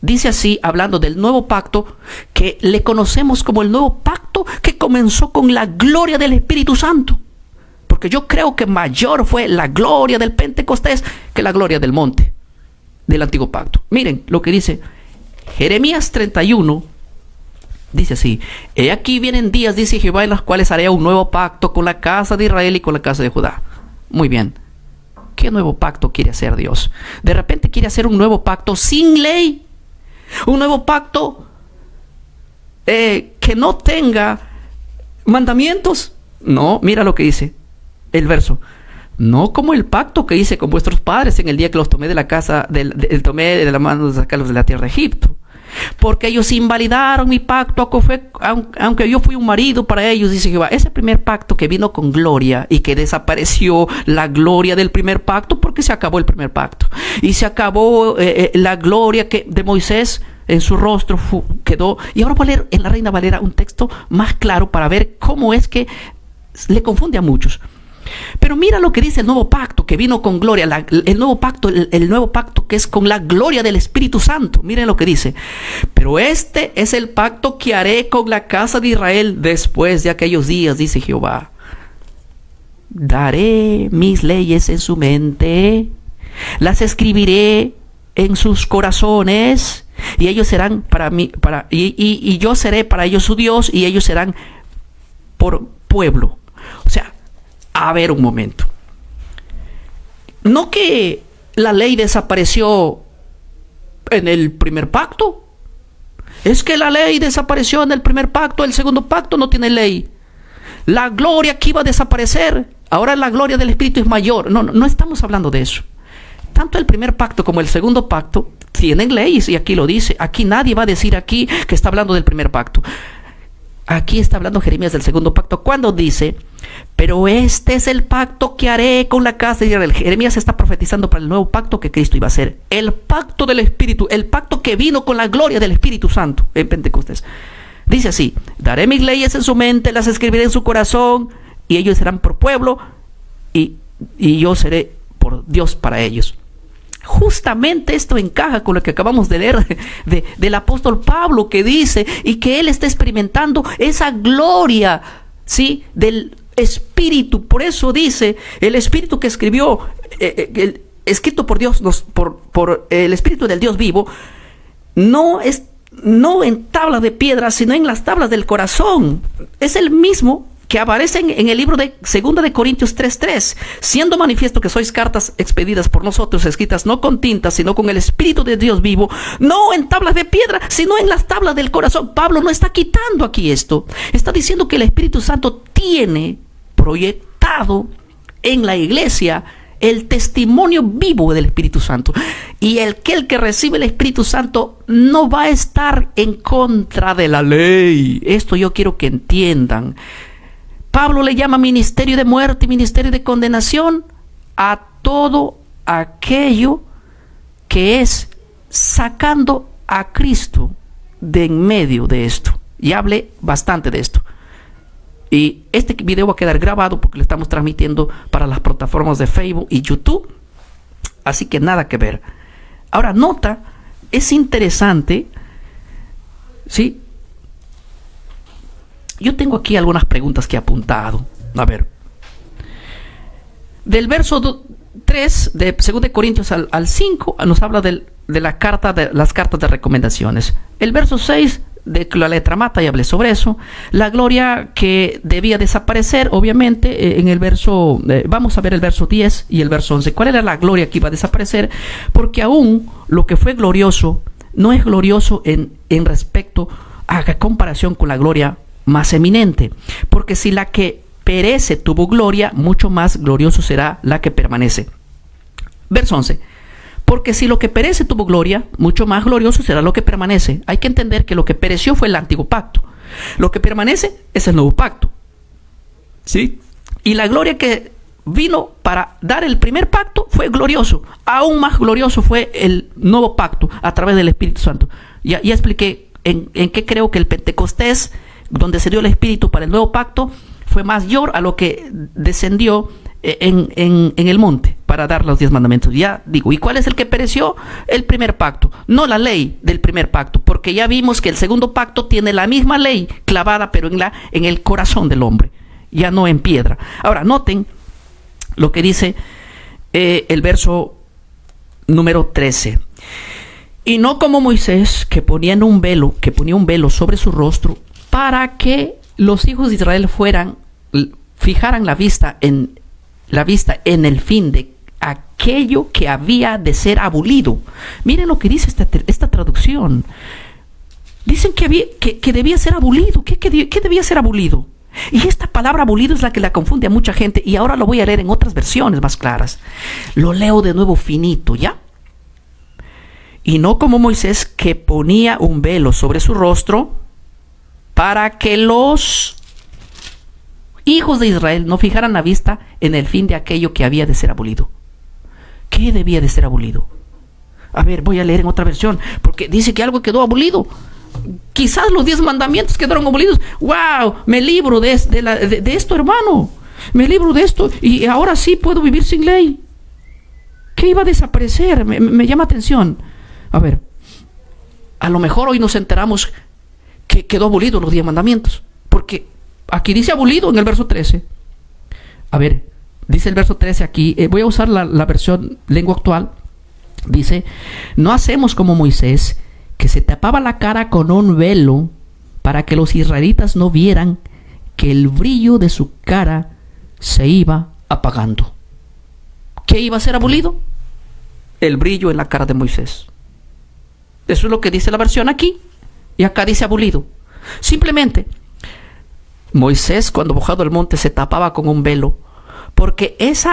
Dice así, hablando del nuevo pacto, que le conocemos como el nuevo pacto que comenzó con la gloria del Espíritu Santo. Porque yo creo que mayor fue la gloria del Pentecostés que la gloria del monte, del antiguo pacto. Miren lo que dice Jeremías 31. Dice así: he aquí vienen días, dice Jehová, en los cuales haré un nuevo pacto con la casa de Israel y con la casa de Judá. Muy bien. ¿Qué nuevo pacto quiere hacer Dios? De repente quiere hacer un nuevo pacto sin ley. Un nuevo pacto que no tenga mandamientos. No, mira lo que dice el verso. No como el pacto que hice con vuestros padres en el día que los tomé de la casa, tomé de la mano de sacarlos de la tierra de Egipto. Porque ellos invalidaron mi pacto, aunque yo fui un marido para ellos, dice Jehová. Ese primer pacto que vino con gloria y que desapareció la gloria del primer pacto, porque se acabó el primer pacto. Y se acabó la gloria de Moisés en su rostro quedó. Y ahora voy a leer en la Reina Valera un texto más claro para ver cómo es que le confunde a muchos. Pero mira lo que dice el nuevo pacto que vino con gloria, el nuevo pacto que es con la gloria del Espíritu Santo. Miren lo que dice: pero este es el pacto que haré con la casa de Israel después de aquellos días, dice Jehová. Daré mis leyes en su mente, las escribiré en sus corazones, y ellos serán para mí, y yo seré para ellos su Dios, y ellos serán por pueblo. O sea, a ver un momento. No que la ley desapareció en el primer pacto. Es que la ley desapareció en el primer pacto. El segundo pacto no tiene ley. La gloria que iba a desaparecer, ahora la gloria del Espíritu es mayor. No estamos hablando de eso. Tanto el primer pacto como el segundo pacto tienen leyes, y aquí lo dice. Aquí nadie va a decir aquí que está hablando del primer pacto. Aquí está hablando Jeremías del segundo pacto, cuando dice: pero este es el pacto que haré con la casa de Israel. Jeremías está profetizando para el nuevo pacto que Cristo iba a hacer. El pacto del Espíritu, el pacto que vino con la gloria del Espíritu Santo en Pentecostés. Dice así: daré mis leyes en su mente, las escribiré en su corazón, y ellos serán por pueblo, y yo seré por Dios para ellos. Justamente esto encaja con lo que acabamos de leer del apóstol Pablo, que dice y que él está experimentando esa gloria, ¿sí?, del Espíritu. Por eso dice, el Espíritu que escribió, escrito por Dios, por el Espíritu del Dios vivo, no en tablas de piedra, sino en las tablas del corazón. Es el mismo que aparecen en el libro de 2 de Corintios 3:3, siendo manifiesto que sois cartas expedidas por nosotros, escritas no con tinta, sino con el Espíritu de Dios vivo, no en tablas de piedra, sino en las tablas del corazón. Pablo no está quitando aquí esto, está diciendo que el Espíritu Santo tiene proyectado en la iglesia el testimonio vivo del Espíritu Santo. Y el que recibe el Espíritu Santo no va a estar en contra de la ley. Esto yo quiero que entiendan. Pablo le llama ministerio de muerte y ministerio de condenación a todo aquello que es sacando a Cristo de en medio de esto. Y hablé bastante de esto. Y este video va a quedar grabado porque lo estamos transmitiendo para las plataformas de Facebook y YouTube. Así que nada que ver. Ahora, nota, es interesante, ¿sí? Yo tengo aquí algunas preguntas que he apuntado. A ver. Del verso 3 de 2 Corintios al 5 nos habla de las cartas de recomendaciones. El verso 6 de que la letra mata, y hablé sobre eso. La gloria que debía desaparecer, obviamente, en el verso, vamos a ver el verso 10 y el verso 11. ¿Cuál era la gloria que iba a desaparecer? Porque aún lo que fue glorioso no es glorioso en respecto a comparación con la gloria más eminente. Porque si la que perece tuvo gloria, mucho más glorioso será la que permanece. Verso 11. Porque si lo que perece tuvo gloria, mucho más glorioso será lo que permanece. Hay que entender que lo que pereció fue el antiguo pacto. Lo que permanece es el nuevo pacto. ¿Sí? Y la gloria que vino para dar el primer pacto fue glorioso. Aún más glorioso fue el nuevo pacto a través del Espíritu Santo. Ya expliqué en qué creo que el Pentecostés, donde se dio el Espíritu para el nuevo pacto, fue mayor a lo que descendió en el monte para dar los 10 mandamientos. Ya digo, ¿y cuál es el que pereció? El primer pacto, no la ley del primer pacto, porque ya vimos que el segundo pacto tiene la misma ley clavada, pero en el corazón del hombre, ya no en piedra. Ahora, noten lo que dice el verso número 13. Y no como Moisés, que ponía un velo sobre su rostro, para que los hijos de Israel fijaran la vista en el fin de aquello que había de ser abolido. Miren lo que dice esta traducción. Dicen que debía ser abolido. ¿Qué debía ser abolido? Y esta palabra abolido es la que la confunde a mucha gente. Y ahora lo voy a leer en otras versiones más claras. Lo leo de nuevo finito, ¿ya? Y no como Moisés, que ponía un velo sobre su rostro, para que los hijos de Israel no fijaran la vista en el fin de aquello que había de ser abolido. ¿Qué debía de ser abolido? A ver, voy a leer en otra versión, porque dice que algo quedó abolido. Quizás los 10 mandamientos quedaron abolidos. ¡Wow! Me libro de esto, hermano. Me libro de esto y ahora sí puedo vivir sin ley. ¿Qué iba a desaparecer? Me llama atención. A ver, a lo mejor hoy nos enteramos que quedó abolido los 10 mandamientos, porque aquí dice abolido en el verso 13. A ver, dice el verso 13 aquí. Voy a usar la versión lengua actual. Dice: no hacemos como Moisés, que se tapaba la cara con un velo para que los israelitas no vieran que el brillo de su cara se iba apagando. ¿Qué iba a ser abolido? El brillo en la cara de Moisés. Eso es lo que dice la versión aquí. Y acá dice abolido. Simplemente, Moisés, cuando bajado del monte, se tapaba con un velo, porque ese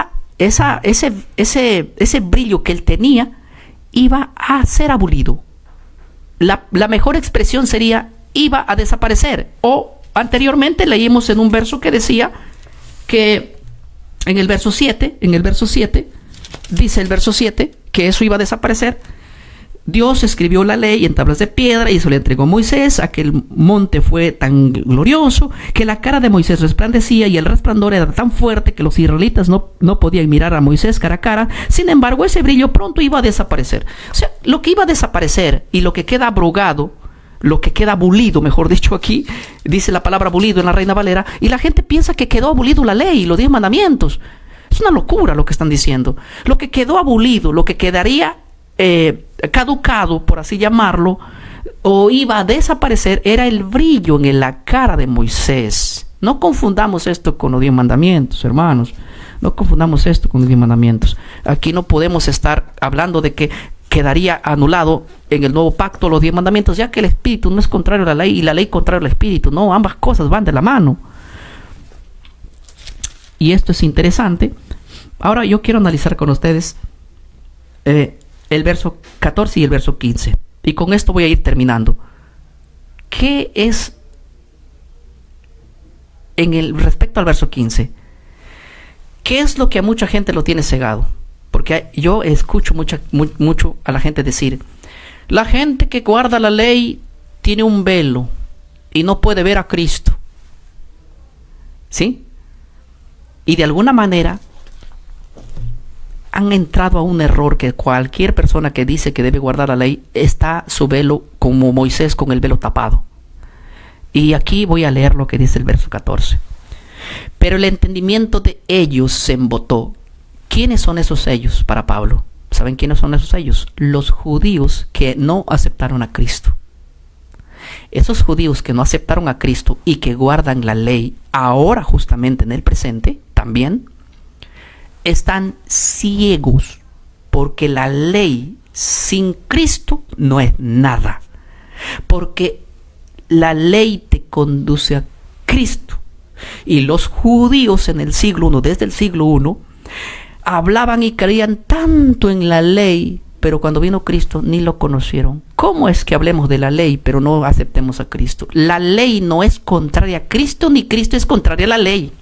brillo que él tenía iba a ser abolido. La mejor expresión sería iba a desaparecer. O anteriormente leímos en un verso que decía que en el verso 7, dice el verso 7 que eso iba a desaparecer. Dios escribió la ley en tablas de piedra y se le entregó a Moisés. Aquel monte fue tan glorioso que la cara de Moisés resplandecía, y el resplandor era tan fuerte que los israelitas no podían mirar a Moisés cara a cara. Sin embargo, ese brillo pronto iba a desaparecer. O sea, lo que iba a desaparecer y lo que queda abrogado, lo que queda abolido, mejor dicho, aquí dice la palabra abolido en la Reina Valera, y la gente piensa que quedó abolido la ley y los 10 mandamientos. Es una locura lo que están diciendo. Lo que quedó abolido, lo que quedaría caducado, por así llamarlo, o iba a desaparecer, era el brillo en la cara de Moisés. No confundamos esto con los 10 mandamientos, hermanos. No confundamos esto con los 10 mandamientos. Aquí no podemos estar hablando de que quedaría anulado en el nuevo pacto los 10 mandamientos, ya que el espíritu no es contrario a la ley y la ley contrario al espíritu. No, ambas cosas van de la mano. Y esto es interesante Ahora yo quiero analizar con ustedes el verso 14 y el verso 15. Y con esto voy a ir terminando. ¿Qué es respecto al verso 15? ¿Qué es lo que a mucha gente lo tiene cegado? Porque yo escucho mucho a la gente decir: la gente que guarda la ley tiene un velo y no puede ver a Cristo. ¿Sí? Y de alguna manera han entrado a un error, que cualquier persona que dice que debe guardar la ley está su velo como Moisés con el velo tapado. Y aquí voy a leer lo que dice el verso 14. Pero el entendimiento de ellos se embotó. ¿Quiénes son esos ellos para Pablo? ¿Saben quiénes son esos ellos? Los judíos que no aceptaron a Cristo. Esos judíos que no aceptaron a Cristo y que guardan la ley ahora, justamente en el presente, también están ciegos, porque la ley sin Cristo no es nada. Porque la ley te conduce a Cristo. Y los judíos en el siglo I, desde el siglo I, hablaban y creían tanto en la ley, pero cuando vino Cristo ni lo conocieron. ¿Cómo es que hablemos de la ley pero no aceptemos a Cristo? La ley no es contraria a Cristo, ni Cristo es contraria a la ley.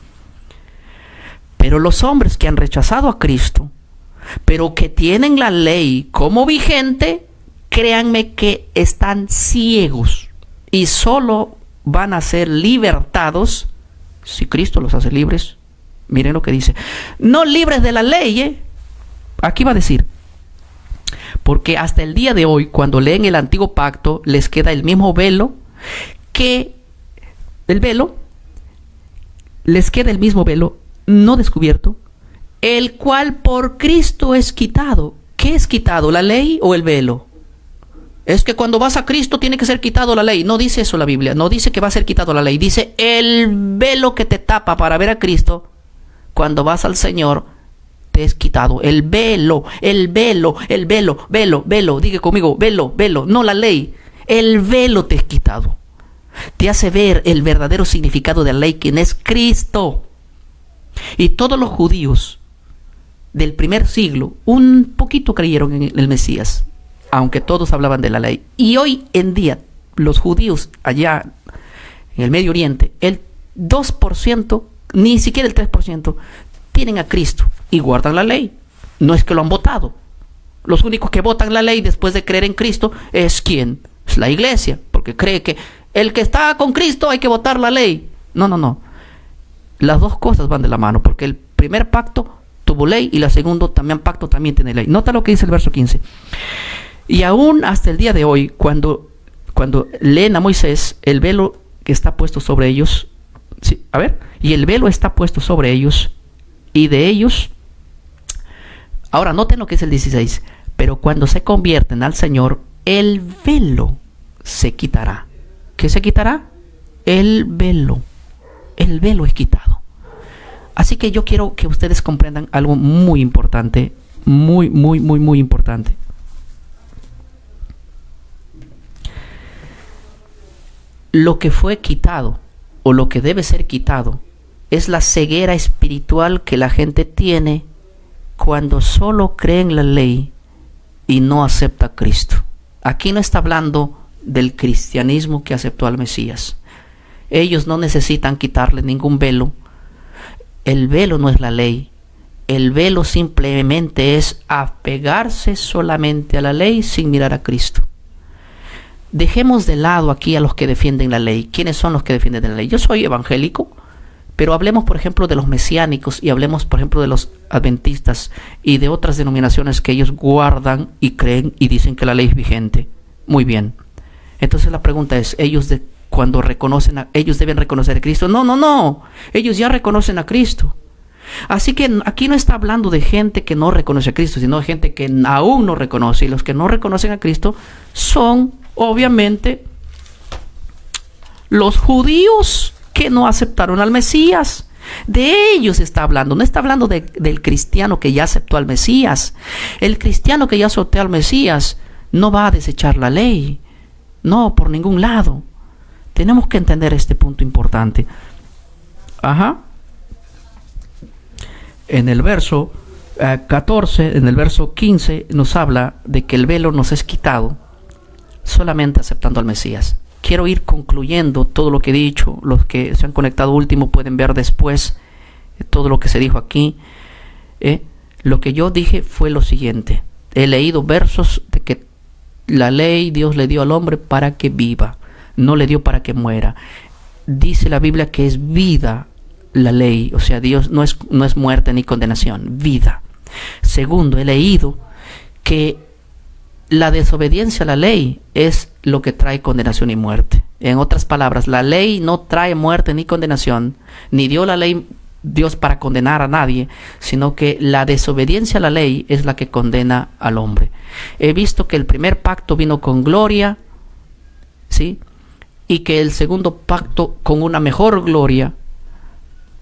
Pero los hombres que han rechazado a Cristo, pero que tienen la ley como vigente, créanme que están ciegos y solo van a ser libertados si Cristo los hace libres. Miren lo que dice: no libres de la ley, Aquí va a decir: porque hasta el día de hoy, cuando leen el antiguo pacto, les queda el mismo velo les queda el mismo velo no descubierto, el cual por Cristo es quitado. ¿Qué es quitado? ¿La ley o el velo? Es que cuando vas a Cristo tiene que ser quitado la ley. No dice eso la Biblia. No dice que va a ser quitado la ley. Dice el velo que te tapa para ver a Cristo. Cuando vas al Señor te es quitado. El velo. Diga conmigo, velo. No la ley. El velo te es quitado. Te hace ver el verdadero significado de la ley, quien es Cristo. Y todos los judíos del primer siglo un poquito creyeron en el Mesías, aunque todos hablaban de la ley. Y hoy en día los judíos allá en el Medio Oriente, el 2%, ni siquiera el 3%, tienen a Cristo y guardan la ley. No es que lo han votado. Los únicos que votan la ley después de creer en Cristo es ¿quién? Es la iglesia, porque cree que el que está con Cristo hay que votar la ley. No. Las dos cosas van de la mano, porque el primer pacto tuvo ley y el segundo pacto también tiene ley. Nota lo que dice el verso 15. Y aún hasta el día de hoy, cuando leen a Moisés, el velo que está puesto sobre ellos, ¿sí? Y el velo está puesto sobre ellos y de ellos. Ahora noten lo que es el 16. Pero cuando se convierten al Señor, el velo se quitará. ¿Qué se quitará? El velo. El velo es quitado. Así que yo quiero que ustedes comprendan algo muy importante. Muy importante. Lo que fue quitado, o lo que debe ser quitado, es la ceguera espiritual que la gente tiene cuando solo cree en la ley y no acepta a Cristo. Aquí no está hablando del cristianismo que aceptó al Mesías. Ellos no necesitan quitarle ningún velo. El velo no es la ley. El velo simplemente es apegarse solamente a la ley sin mirar a Cristo. Dejemos de lado aquí a los que defienden la ley. ¿Quiénes son los que defienden la ley? Yo soy evangélico, pero hablemos por ejemplo de los mesiánicos y hablemos por ejemplo de los adventistas y de otras denominaciones que ellos guardan y creen y dicen que la ley es vigente. Muy bien. Entonces la pregunta es, cuando reconocen ellos deben reconocer a Cristo. No. Ellos ya reconocen a Cristo. Así que aquí no está hablando de gente que no reconoce a Cristo, sino de gente que aún no reconoce. Y los que no reconocen a Cristo son, obviamente, los judíos que no aceptaron al Mesías. De ellos está hablando. No está hablando del cristiano que ya aceptó al Mesías. El cristiano que ya aceptó al Mesías no va a desechar la ley. No, por ningún lado. Tenemos que entender este punto importante. En el verso 14, en el verso 15, nos habla de que el velo nos es quitado solamente aceptando al Mesías. Quiero ir concluyendo todo lo que he dicho. Los que se han conectado último pueden ver después todo lo que se dijo aquí. Lo que yo dije fue lo siguiente. He leído versos de que la ley Dios le dio al hombre para que viva, no le dio para que muera. Dice la Biblia que es vida la ley, o sea, Dios no es muerte ni condenación, vida. Segundo, he leído que la desobediencia a la ley es lo que trae condenación y muerte. En otras palabras, la ley no trae muerte ni condenación, ni dio la ley Dios para condenar a nadie, sino que la desobediencia a la ley es la que condena al hombre. He visto que el primer pacto vino con gloria, ¿sí? Y que el segundo pacto con una mejor gloria.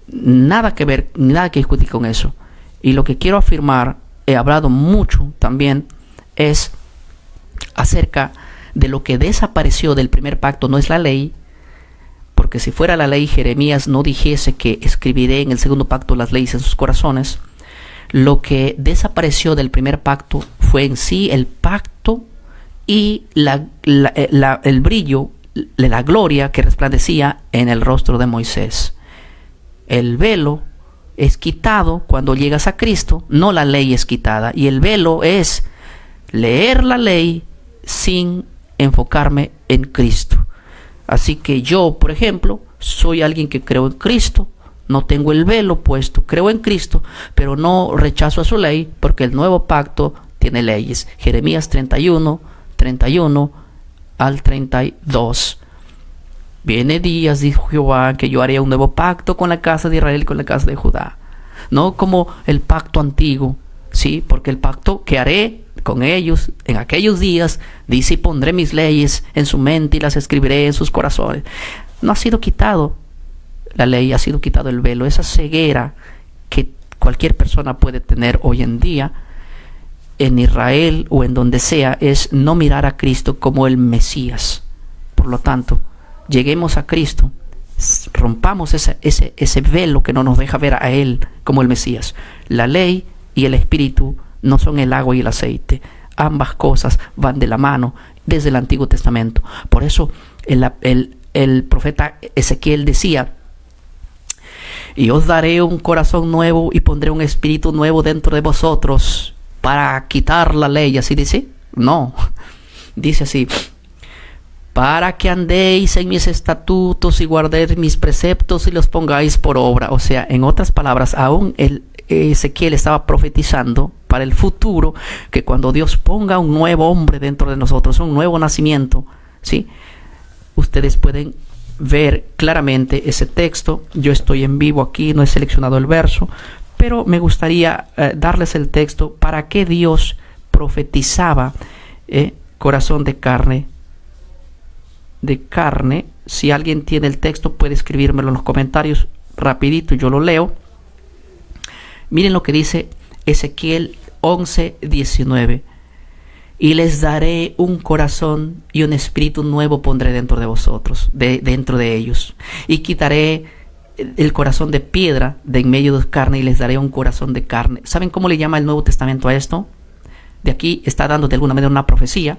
Nada que ver, nada que discutir con eso. Y lo que quiero afirmar, he hablado mucho también, es acerca de lo que desapareció del primer pacto. No es la ley, porque si fuera la ley, Jeremías no dijese que escribiré en el segundo pacto las leyes en sus corazones. Lo que desapareció del primer pacto fue en sí el pacto y el brillo, la gloria que resplandecía en el rostro de Moisés. El velo es quitado cuando llegas a Cristo, no la ley es quitada. Y el velo es leer la ley sin enfocarme en Cristo. Así que yo, por ejemplo, soy alguien que creo en Cristo, no tengo el velo puesto, creo en Cristo, pero no rechazo a su ley, porque el nuevo pacto tiene leyes. Jeremías 31 al 32. Viene días, dijo Jehová, que yo haré un nuevo pacto con la casa de Israel y con la casa de Judá. No como el pacto antiguo, ¿sí? Porque el pacto que haré con ellos en aquellos días, dice, y pondré mis leyes en su mente y las escribiré en sus corazones. No ha sido quitado la ley, ha sido quitado el velo. Esa ceguera que cualquier persona puede tener hoy en día en Israel o en donde sea, es no mirar a Cristo como el Mesías. Por lo tanto, lleguemos a Cristo, rompamos ese velo que no nos deja ver a Él como el Mesías. La ley y el Espíritu no son el agua y el aceite. Ambas cosas van de la mano desde el Antiguo Testamento. Por eso el profeta Ezequiel decía: y os daré un corazón nuevo y pondré un espíritu nuevo dentro de vosotros para quitar la ley. ¿Así dice? No. Dice así: para que andéis en mis estatutos y guardéis mis preceptos y los pongáis por obra. O sea, en otras palabras, aún Ezequiel estaba profetizando para el futuro, que cuando Dios ponga un nuevo hombre dentro de nosotros, un nuevo nacimiento, ¿sí? Ustedes pueden ver claramente ese texto. Yo estoy en vivo aquí, no he seleccionado el verso, pero me gustaría darles el texto para que Dios profetizaba corazón de carne. Si alguien tiene el texto puede escribírmelo en los comentarios rapidito, yo lo leo. Miren lo que dice Ezequiel 11:19. Y les daré un corazón y un espíritu nuevo pondré dentro de vosotros, dentro de ellos. Y quitaré el corazón de piedra de en medio de carne y les daré un corazón de carne. ¿Saben cómo le llama el Nuevo Testamento a esto? De aquí está dando de alguna manera una profecía.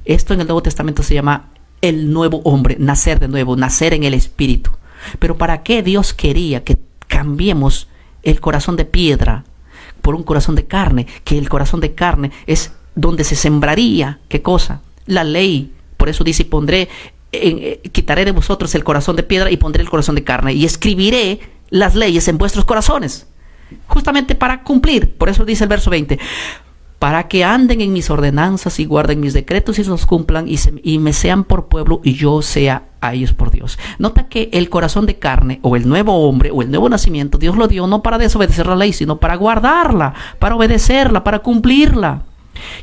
Esto en el Nuevo Testamento se llama el nuevo hombre, nacer de nuevo, nacer en el Espíritu. Pero ¿para qué Dios quería que cambiemos el corazón de piedra por un corazón de carne? Que el corazón de carne es donde se sembraría, ¿qué cosa? La ley. Por eso dice: quitaré de vosotros el corazón de piedra y pondré el corazón de carne y escribiré las leyes en vuestros corazones. Justamente para cumplir. Por eso dice el verso 20: para que anden en mis ordenanzas y guarden mis decretos y los cumplan y me sean por pueblo y yo sea a ellos por Dios. Nota que el corazón de carne o el nuevo hombre o el nuevo nacimiento, Dios lo dio no para desobedecer la ley, sino para guardarla, para obedecerla, para cumplirla.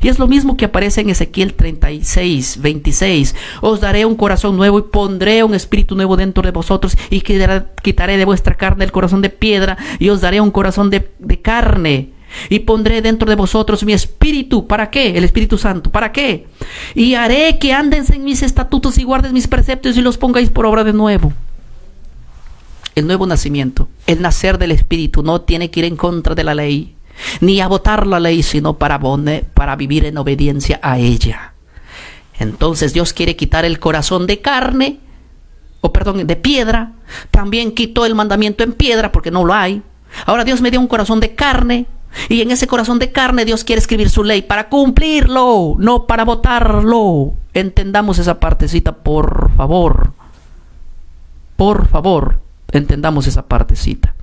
Y es lo mismo que aparece en Ezequiel 36:26. Os daré un corazón nuevo y pondré un espíritu nuevo dentro de vosotros y quitaré de vuestra carne el corazón de piedra y os daré un corazón de carne. Y pondré dentro de vosotros mi espíritu. ¿Para qué? El Espíritu Santo. ¿Para qué? Y haré que anden en mis estatutos y guardes mis preceptos y los pongáis por obra de nuevo. El nuevo nacimiento, el nacer del Espíritu, no tiene que ir en contra de la ley. ni a votar la ley, sino para vivir en obediencia a ella. Entonces Dios quiere quitar el corazón de carne, de piedra. También quitó el mandamiento en piedra porque no lo hay. Ahora Dios me dio un corazón de carne, y en ese corazón de carne Dios quiere escribir su ley para cumplirlo, no para votarlo. Entendamos esa partecita, por favor. Por favor, entendamos esa partecita.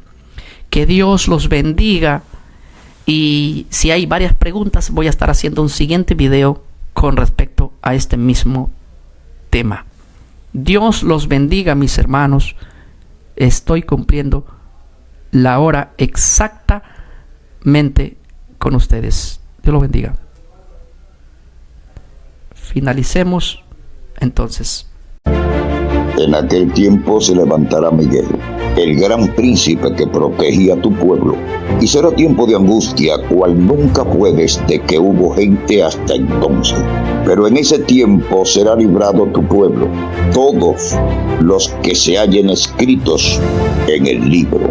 Que Dios los bendiga. Y si hay varias preguntas, voy a estar haciendo un siguiente video con respecto a este mismo tema. Dios los bendiga, mis hermanos. Estoy cumpliendo la hora exactamente con ustedes. Dios los bendiga. Finalicemos entonces.
En aquel tiempo se levantará Miguel, el gran príncipe que protegía a tu pueblo, y será tiempo de angustia cual nunca fue desde que hubo gente hasta entonces. Pero en ese tiempo será librado tu pueblo, todos los que se hallen escritos en el libro.